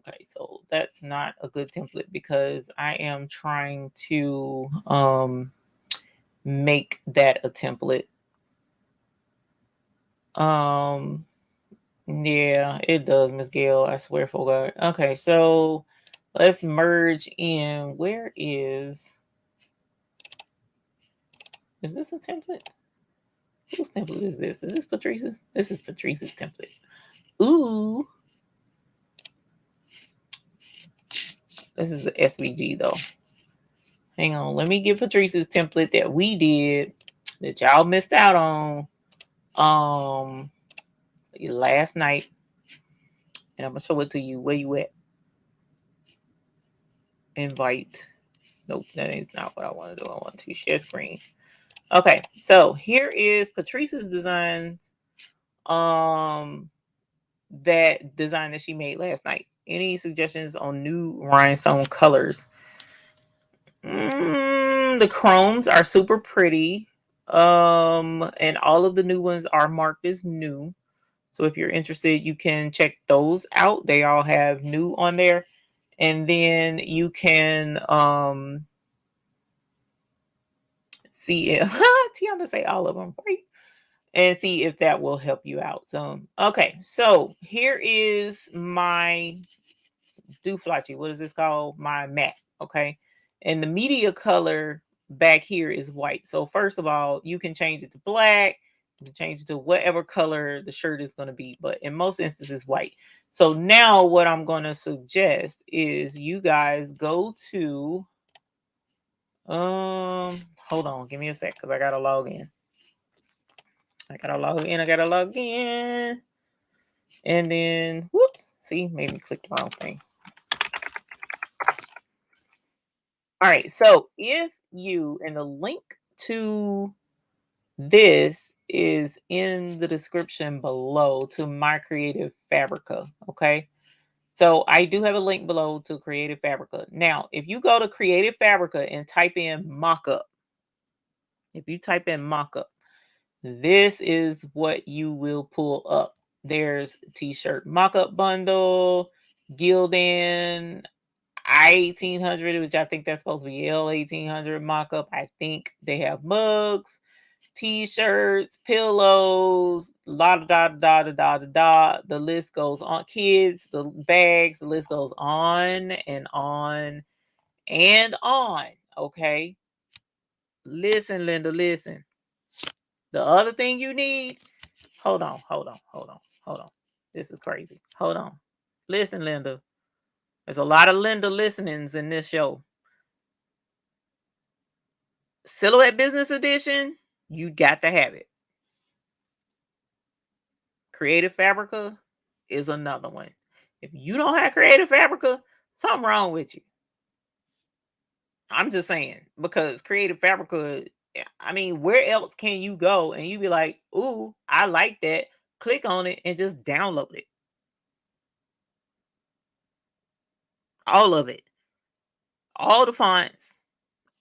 Okay, so that's not a good template because I am trying to make that a template. Yeah, it does, Miss Gail. I swear for God. Okay, so let's merge in. Where is this a template? Whose template is this? Is this Patrice's? This is Patrice's template. Ooh. This is the SVG though. Hang on. Let me get Patrice's template that we did that y'all missed out on last night. And I'm gonna show it to you. Where you at? Invite. Nope, that is not what I want to do. I want to share screen. Okay, so here is Patrice's designs. That design that she made last night. Any suggestions on new rhinestone colors? The chromes are super pretty. And all of the new ones are marked as new. So if you're interested, you can check those out. They all have new on there. And then you can see if Tiana say all of them, right? And see if that will help you out. So okay, so here is my dooflachi. What is this called? My mat. Okay. And the media color back here is white. So first of all, you can change it to black. You can change it to whatever color the shirt is going to be, but in most instances, white. So now what I'm going to suggest is you guys go to hold on, give me a sec because I gotta log in. I gotta log in. And then whoops, see, maybe click the wrong thing. All right, so if you, and the link to this is in the description below to my Creative Fabrica, okay? So I do have a link below to Creative Fabrica. Now, if you go to Creative Fabrica and type in mockup, if you type in mockup, this is what you will pull up. There's t-shirt mockup bundle, Gildan, I-1800, which I think that's supposed to be L-1800 mock-up. I think they have mugs, t-shirts, pillows, la da da da da da da. The list goes on. Kids, the bags, the list goes on and on and on. Okay. Listen, Linda, listen. The other thing you need, hold on. This is crazy. Hold on. Listen, Linda. There's a lot of Linda listenings in this show. Silhouette Business Edition, you got to have it. Creative Fabrica is another one. If you don't have Creative Fabrica, something wrong with you. I'm just saying, because Creative Fabrica, I mean, where else can you go and you be like, ooh, I like that. Click on it and just download it. All of it. All the fonts,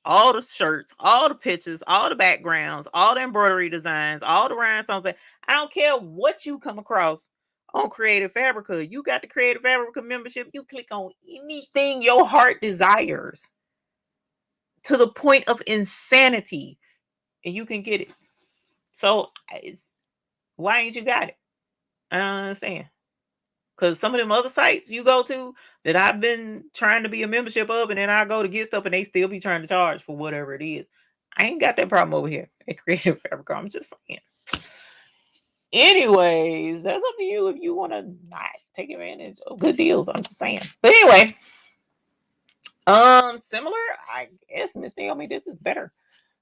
all the shirts, all the pictures, all the backgrounds, all the embroidery designs, all the rhinestones. I don't care what you come across on Creative Fabrica. You got the Creative Fabrica membership. You click on anything your heart desires to the point of insanity, and you can get it. So, why ain't you got it? I don't understand. Because some of them other sites you go to that I've been trying to be a membership of, and then I go to get stuff and they still be trying to charge for whatever it is. I ain't got that problem over here at Creative Fabrica. I'm just saying. Anyways, that's up to you if you want to not take advantage of good deals. I'm just saying. But anyway, similar, I guess Miss Naomi, this is better.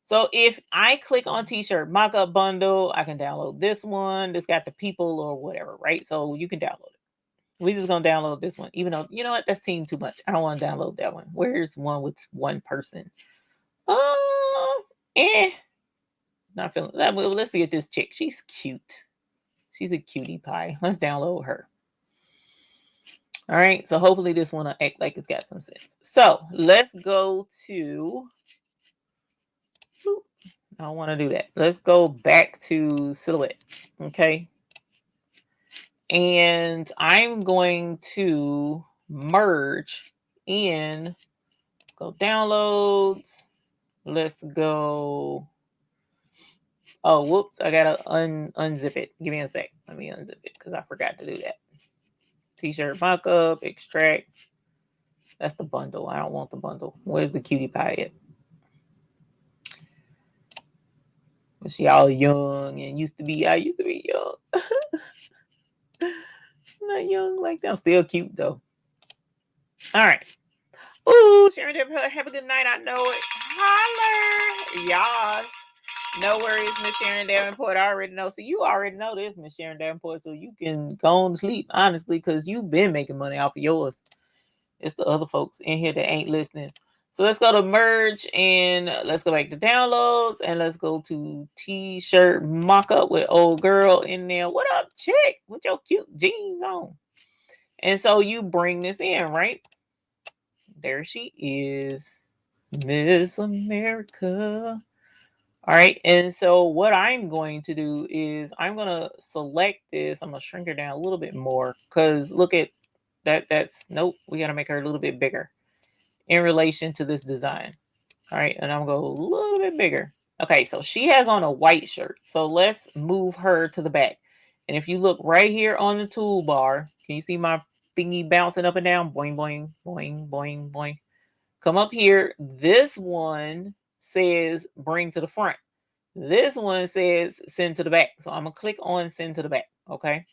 So if I click on t-shirt mock-up bundle, I can download this one. This got the people or whatever, right? So you can download it. We're just gonna download this one, even though you know what, that's team too much. I don't want to download that one. Where's one with one person? Eh, not feeling that. Well, let's get this chick. She's cute. She's a cutie pie. Let's download her. All right. So hopefully this one will act like it's got some sense. So let's go to. I don't want to do that. Let's go back to Silhouette. Okay. And I'm going to merge in, go downloads. Let's go. Oh, whoops. I got to unzip it. Give me a sec. Let me unzip it because I forgot to do that. T-shirt mockup, extract. That's the bundle. I don't want the bundle. Where's the cutie pie at? Was she all young and I used to be young. Not young like that. I'm still cute though. All right. Ooh, Sharon, have a good night. I know it. Holler. Y'all. No worries, Miss Sharon Davenport. I already know. So you already know this, Miss Sharon Davenport. So you can go on to sleep, honestly, because you've been making money off of yours. It's the other folks in here that ain't listening. So let's go to merge and let's go back to downloads and let's go to t-shirt mock-up with old girl in there. What up, chick? With your cute jeans on. And so you bring this in, right? There she is. Miss America. All right. And so what I'm going to do is I'm going to select this. I'm going to shrink her down a little bit more because look at that. That's nope. We got to make her a little bit bigger in relation to this design. All right. And I'm going to go a little bit bigger. Okay. So she has on a white shirt. So let's move her to the back. And if you look right here on the toolbar, can you see my thingy bouncing up and down? Boing, boing, boing, boing, boing. Come up here. This one says bring to the front. This one says send to the back. So I'm going to click on send to the back. Okay.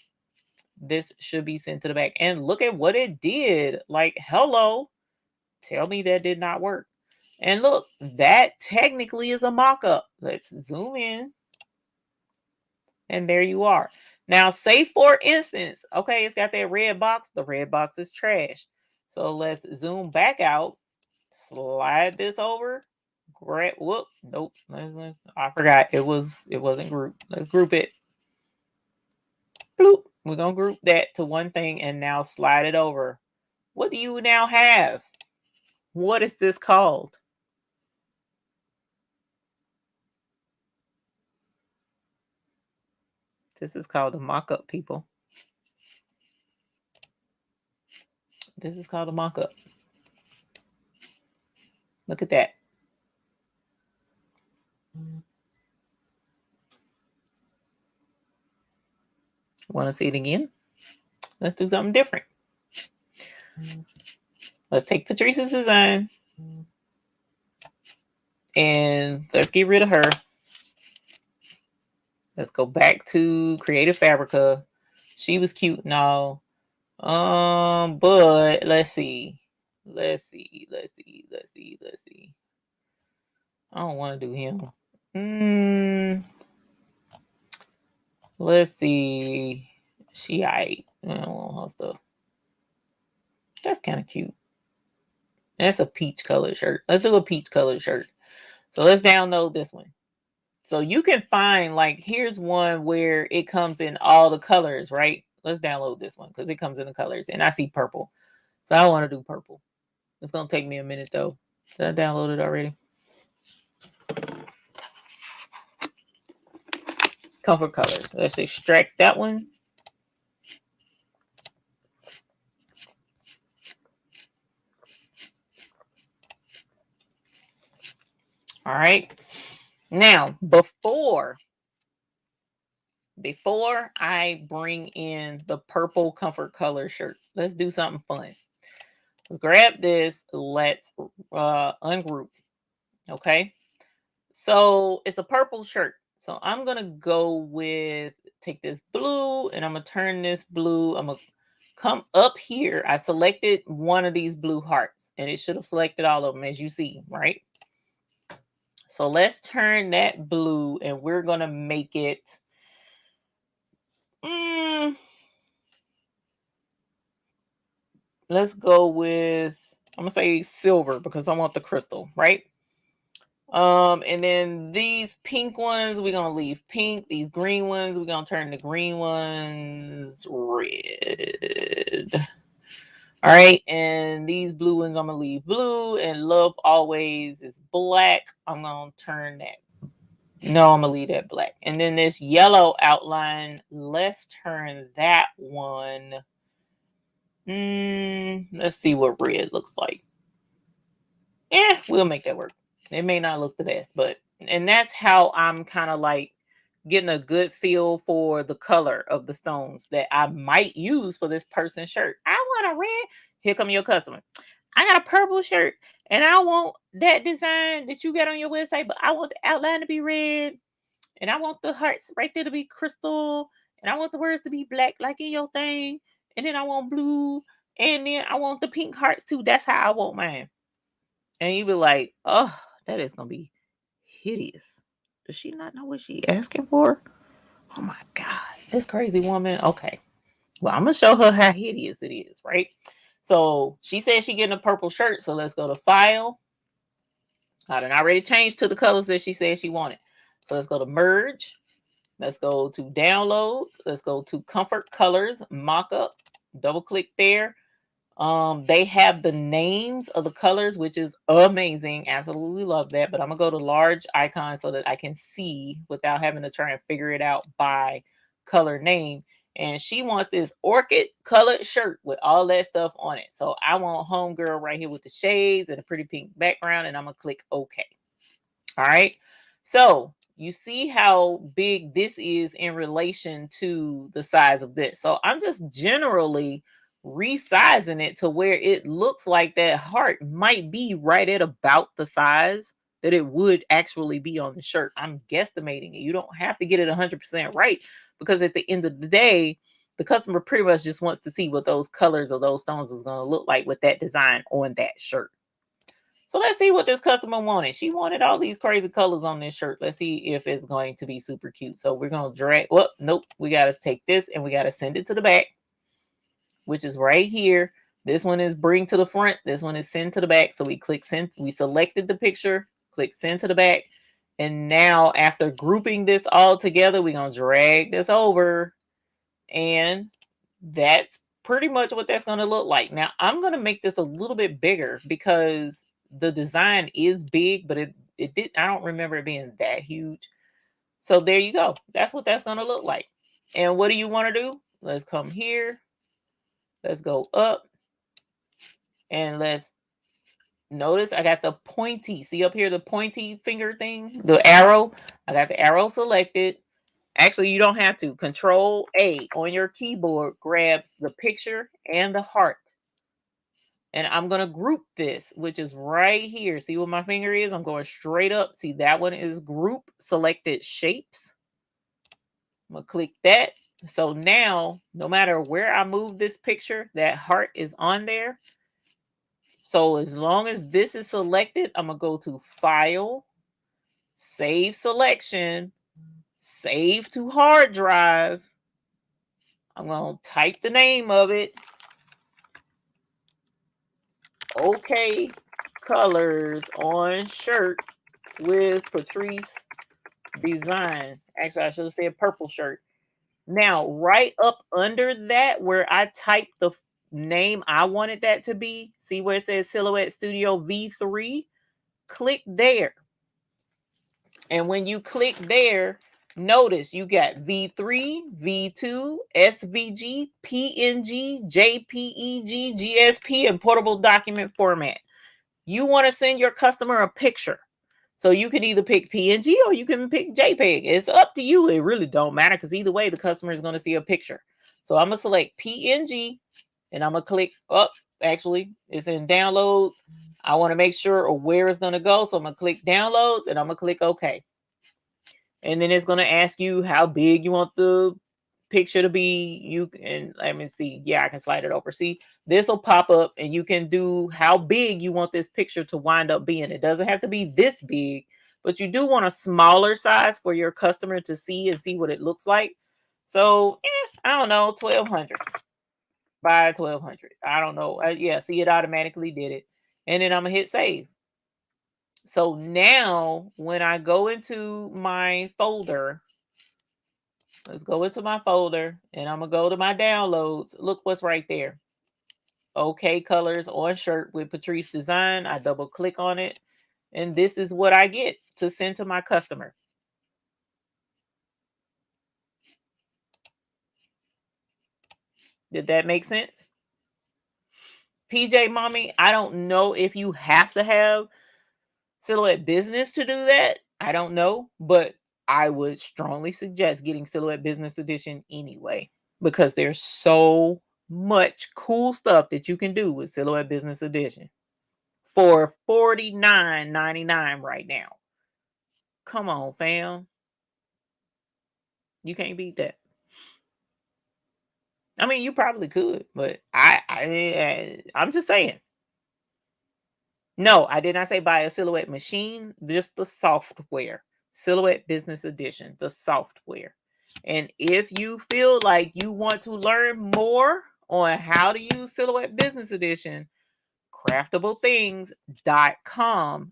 This should be sent to the back. And look at what it did. Like, hello. Tell me that did not work. And look, that technically is a mock-up. Let's zoom in. And there you are. Now, say for instance, okay, it's got that red box. The red box is trash. So let's zoom back out. Slide this over. Whoop. Nope. I forgot. It wasn't grouped. Let's group it. Bloop. We're going to group that to one thing and now slide it over. What do you now have? What is this called? This is called a mock-up, people. This is called a mock-up. Look at that. Want to see it again? Let's do something different. Let's take Patrice's design and let's get rid of her. Let's go back to Creative Fabrica. She was cute and all. But let's see. I don't want to do him. Let's see. She I don't want her stuff. That's kind of cute. That's a peach colored shirt. Let's do a peach colored shirt. So let's download this one. So you can find, like, here's one where it comes in all the colors, right? Let's download this one because it comes in the colors. And I see purple. So I want to do purple. It's going to take me a minute, though. Did I download it already? Comfort colors. Let's extract that one. All right. Now, before I bring in the purple comfort color shirt, let's do something fun. Let's grab this. Let's ungroup. Okay. So it's a purple shirt. So I'm going to go with, take this blue and I'm going to turn this blue. I'm going to come up here. I selected one of these blue hearts and it should have selected all of them as you see, right? So let's turn that blue and we're going to make it. Let's go with, I'm going to say silver because I want the crystal, right? And then these pink ones, we're going to leave pink. These green ones, we're going to turn the green ones red. All right. And these blue ones, I'm going to leave blue. And love always is black. I'm going to turn that. No, I'm going to leave that black. And then this yellow outline, let's turn that one. Let's see what red looks like. Yeah, we'll make that work. It may not look the best, but and that's how I'm kind of like getting a good feel for the color of the stones that I might use for this person's shirt. I want a red. Here come your customer. I got a purple shirt and I want that design that you got on your website, but I want the outline to be red and I want the hearts right there to be crystal and I want the words to be black like in your thing. And then I want blue and then I want the pink hearts too. That's how I want mine. And you be like, oh, that is gonna be hideous. Does she not know what she asking for? Oh my God, this crazy woman. Okay. Well, I'm gonna show her how hideous it is, right? So she said she getting a purple shirt. So let's go to file. I done already changed to the colors that she said she wanted. So let's go to merge. Let's go to downloads. Let's go to comfort colors, mockup. Double click there. They have the names of the colors, which is amazing. Absolutely love that. But I'm gonna go to large icon so that I can see without having to try and figure it out by color name. And she wants this orchid colored shirt with all that stuff on it. So I want homegirl right here with the shades and a pretty pink background, and I'm gonna click OK. All right. So you see how big this is in relation to the size of this. So I'm just generally resizing it to where it looks like that heart might be right at about the size that it would actually be on the shirt. I'm guesstimating it. You don't have to get it 100% right because at the end of the day, the customer pretty much just wants to see what those colors of those stones is going to look like with that design on that shirt. So let's see what this customer wanted. She wanted all these crazy colors on this shirt. Let's see if it's going to be super cute. So we're going to drag. Well, nope. We got to take this and we got to send it to the back, which is right here. This one is bring to the front. This one is send to the back. So we click send. We selected the picture, click send to the back. And now after grouping this all together, we're going to drag this over. And that's pretty much what that's going to look like. Now I'm going to make this a little bit bigger because the design is big, but it did. I don't remember it being that huge. So there you go. That's what that's going to look like. And what do you want to do? Let's come here. Let's go up and let's notice I got the pointy. See up here, the pointy finger thing, the arrow. I got the arrow selected. Actually, you don't have to. Control A on your keyboard grabs the picture and the heart. And I'm going to group this, which is right here. See what my finger is? I'm going straight up. See, that one is group selected shapes. I'm going to click that. So now, no matter where I move this picture, that heart is on there. So as long as this is selected, I'm going to go to File, Save Selection, Save to Hard Drive. I'm going to type the name of it. OK colors on shirt with Patrice design. Actually, I should have said purple shirt. Now, right up under that, where I typed the name I wanted that to be, see where it says Silhouette Studio V3? Click there. And when you click there, notice you got V3, V2, SVG, PNG, JPEG, GSP, and portable document format. You want to send your customer a picture. So you can either pick PNG or you can pick JPEG. It's up to you. It really don't matter because either way, the customer is going to see a picture. So I'm going to select PNG and I'm going to click up. Actually, it's in downloads. I want to make sure of where it's going to go. So I'm going to click downloads and I'm going to click OK. And then it's going to ask you how big you want the picture to be. You can, let me see. Yeah, I can slide it over. See, this will pop up and you can do how big you want this picture to wind up being. It doesn't have to be this big, but you do want a smaller size for your customer to see and see what it looks like. So I don't know, 1200 by 1200. I don't know. Yeah, see, it automatically did it. And then I'm gonna hit save. So now when I go into my folder, let's go into my folder and I'm going to go to my downloads. Look what's right there. OK colors on shirt with Patrice design. I double click on it. And this is what I get to send to my customer. Did that make sense? PJ Mommy, I don't know if you have to have Silhouette Business to do that. I don't know, but I would strongly suggest getting Silhouette Business Edition anyway, because there's so much cool stuff that you can do with Silhouette Business Edition for $49.99 right now. Come on, fam. You can't beat that. I mean, you probably could, but I'm just saying. No, I did not say buy a Silhouette machine, just the software. Silhouette Business Edition, the software. And if you feel like you want to learn more on how to use Silhouette Business Edition, craftableThings.com.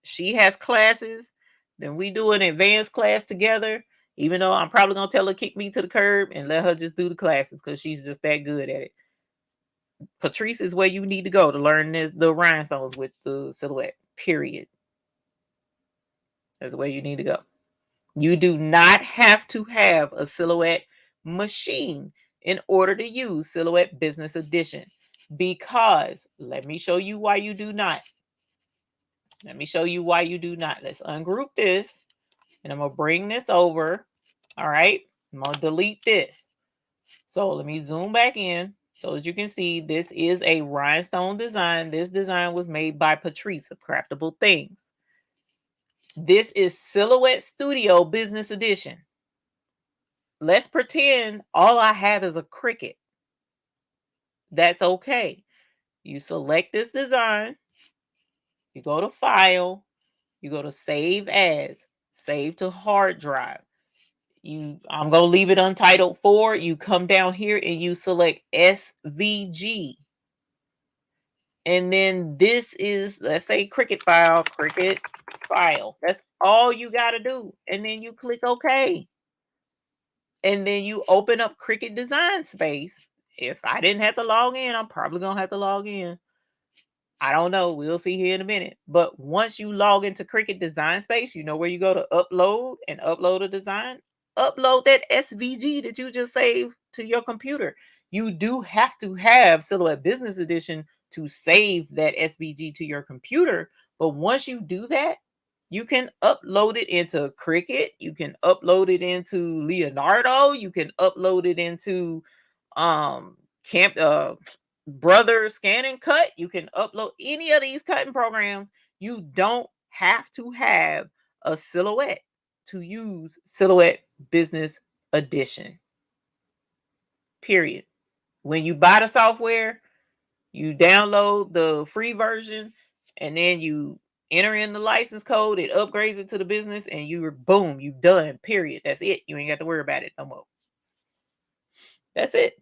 She has classes, then we do an advanced class together. Even though I'm probably gonna tell her kick me to the curb and let her just do the classes because she's just that good at it. Patrice is where you need to go to learn the rhinestones with the Silhouette. Period. That's where you need to go. You do not have to have a Silhouette machine in order to use Silhouette Business Edition, because let me show you why you do not. Let me show you why you do not. Let's ungroup this, and I'm going to bring this over. All right. I'm going to delete this. So let me zoom back in. So as you can see, this is a rhinestone design. This design was made by Patrice of Craftable Things. This is Silhouette Studio Business Edition. Let's pretend all I have is a Cricut. That's okay. You select this design. You go to File. You go to Save As. Save to hard drive. I'm going to leave it untitled 4. You come down here and you select SVG. And then this is, let's say, Cricut file. That's all you got to do. And then you click OK. And then you open up Cricut Design Space. If I didn't have to log in, I'm probably going to have to log in. I don't know. We'll see here in a minute. But once you log into Cricut Design Space, you know where you go to upload and upload a design. Upload that SVG that you just saved to your computer. You do have to have Silhouette Business Edition to save that SVG to your computer. But once you do that, you can upload it into Cricut. You can upload it into Leonardo. You can upload it into Brother Scan and Cut. You can upload any of these cutting programs. You don't have to have a Silhouette to use Silhouette Business Edition. Period. When you buy the software, you download the free version, and then you enter in the license code. It upgrades it to the business, and you're boom, you done. Period. That's it. You ain't got to worry about it no more. That's it.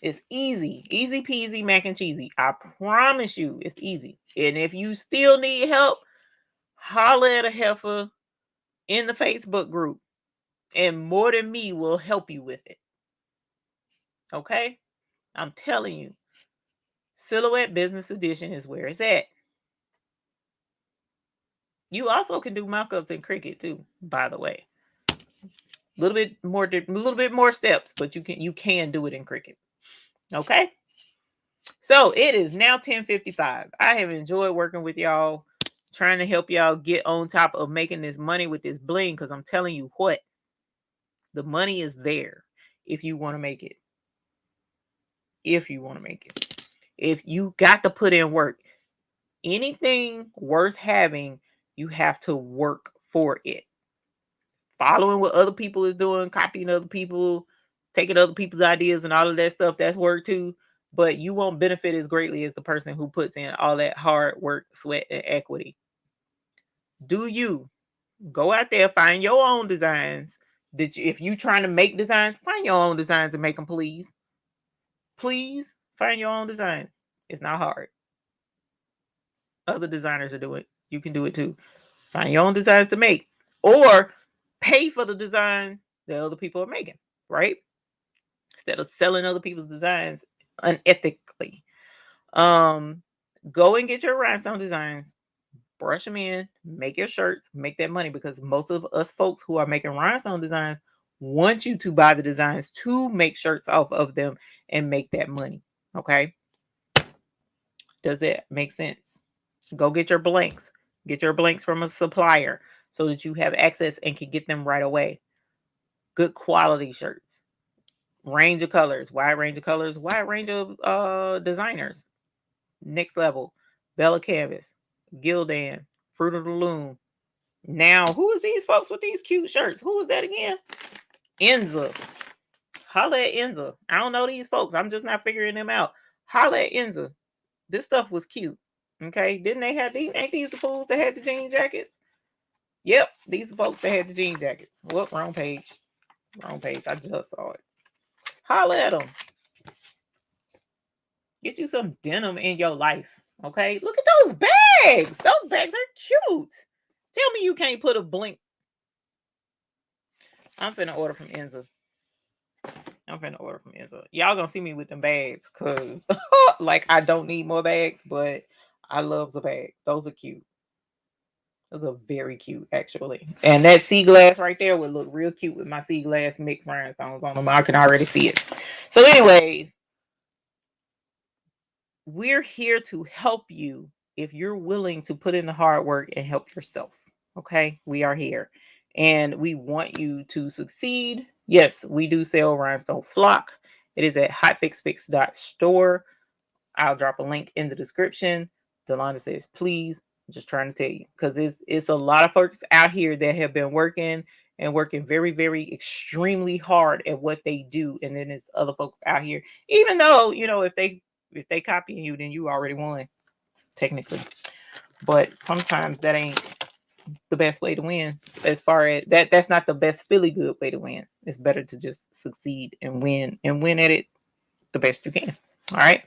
It's easy. Easy peasy mac and cheesy. I promise you it's easy. And if you still need help, holler at a heifer in the Facebook group. And More Than Me will help you with it. Okay? I'm telling you. Silhouette Business Edition is where it's at. You also can do mockups in Cricut too, by the way. A little bit more steps, but you can do it in Cricut. Okay? So it is now 10:55. I have enjoyed working with y'all, trying to help y'all get on top of making this money with this bling, because I'm telling you what, the money is there if you want to make it. If you want to make it. If you got to put in work. Anything worth having, you have to work for it. Following what other people is doing, copying other people, taking other people's ideas and all of that stuff, that's work too. But you won't benefit as greatly as the person who puts in all that hard work, sweat, and equity. Do you go out there, find your own designs? If you trying to make designs, find your own designs and make them, please. Please find your own designs. It's not hard. Other designers are doing it. You can do it too. Find your own designs to make, or pay for the designs that other people are making, right? Instead of selling other people's designs unethically. Go and get your rhinestone designs, brush them in, make your shirts, make that money, because most of us folks who are making rhinestone designs want you to buy the designs to make shirts off of them and make that money. Okay. Does that make sense? Go get your blanks. Get your blanks from a supplier so that you have access and can get them right away. Good quality shirts. Range of colors, wide range of colors, wide range of designers. Next level. Bella Canvas, Gildan, Fruit of the Loom. Now, who is these folks with these cute shirts? Who is that again? Enza. Holla at Enza. I don't know these folks. I'm just not figuring them out. Holla at Enza. This stuff was cute. Okay. Didn't they have these? Ain't these the fools that had the jean jackets? Yep. These the folks that had the jean jackets. Whoop, wrong page. Wrong page. I just saw it. Holla at them. Get you some denim in your life. Okay. Look at those bags. Those bags are cute. Tell me you can't put a blink. I'm finna order from Enza. Y'all gonna see me with them bags because like I don't need more bags, but I love the bag. Those are cute. Those are very cute, actually. And that sea glass right there would look real cute with my sea glass mixed rhinestones on them. I can already see it. So, anyways, we're here to help you if you're willing to put in the hard work and help yourself. Okay, we are here and we want you to succeed. Yes, we do sell rhinestone flock. It is at hotfixfix.store. I'll drop a link in the description. Delonda says, please. I'm just trying to tell you because it's a lot of folks out here that have been working very, very extremely hard at what they do. And then there's other folks out here, even though, if they copy you, then you already won, technically. But sometimes that ain't the best way to win. As far as that's not the best Philly good way to win. It's better to just succeed and win at it the best you can. All right.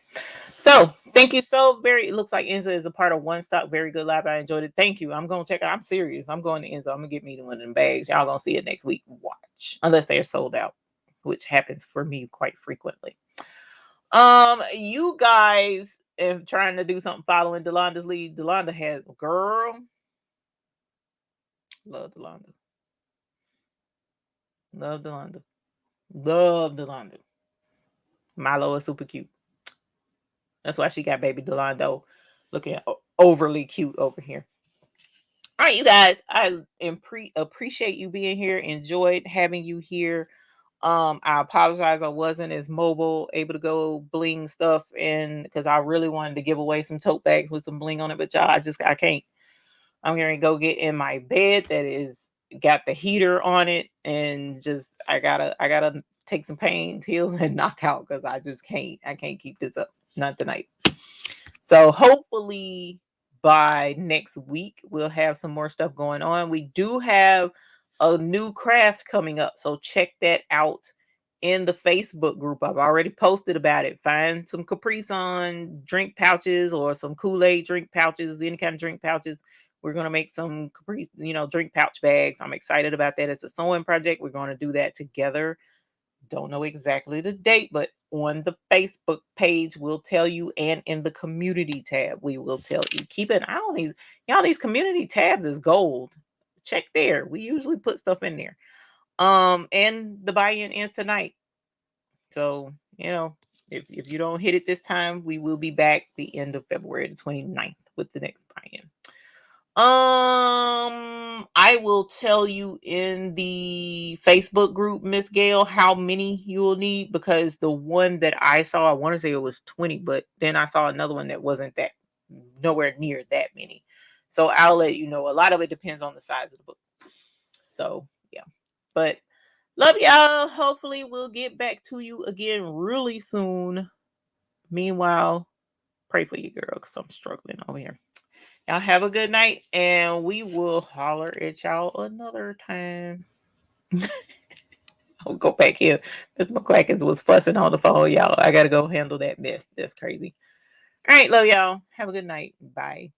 So thank you so very. It looks like Enza is a part of One Stock. Very good live. I enjoyed it. Thank you. I'm gonna check out. I'm serious. I'm going to Enza. I'm gonna get me one of them bags. Y'all gonna see it next week. Watch. Unless they're sold out, which happens for me quite frequently. You guys if trying to do something following Delonda's lead. Delonda has girl. Love Delonda. Love Delonda. Love Delonda. Milo is super cute. That's why she got baby Delondo looking overly cute over here. All right, you guys, I appreciate you being here. Enjoyed having you here. I apologize I wasn't as mobile, able to go bling stuff in because I really wanted to give away some tote bags with some bling on it, but y'all, I can't. I'm gonna go get in my bed that is got the heater on it, and just I gotta take some pain pills and knock out because I just can't. I can't keep this up. Not tonight. So hopefully by next week we'll have some more stuff going on. We do have a new craft coming up, so check that out in the Facebook group. I've already posted about it. Find some Capri Sun drink pouches or some Kool-Aid drink pouches, any kind of drink pouches. We're going to make some Capri, drink pouch bags. I'm excited about that. It's a sewing project. We're going to do that together. Don't know exactly the date, but on the Facebook page we'll tell you, and in the community tab we will tell you. Keep an eye on these. These community tabs is gold. Check there. We usually put stuff in there. And the buy-in ends tonight. So, if you don't hit it this time, we will be back the end of February the 29th with the next buy-in. I will tell you in the Facebook group, Miss Gail, how many you will need, because the one that I saw, I want to say it was 20, but then I saw another one that wasn't nowhere near that many. So I'll let you know. A lot of it depends on the size of the book. So yeah, but love y'all. Hopefully we'll get back to you again really soon. Meanwhile, pray for you, girl, because I'm struggling over here. Y'all have a good night, and we will holler at y'all another time. I'll go back here. Mr. McQuackins was fussing on the phone, y'all. I got to go handle that mess. That's crazy. All right, love y'all. Have a good night. Bye.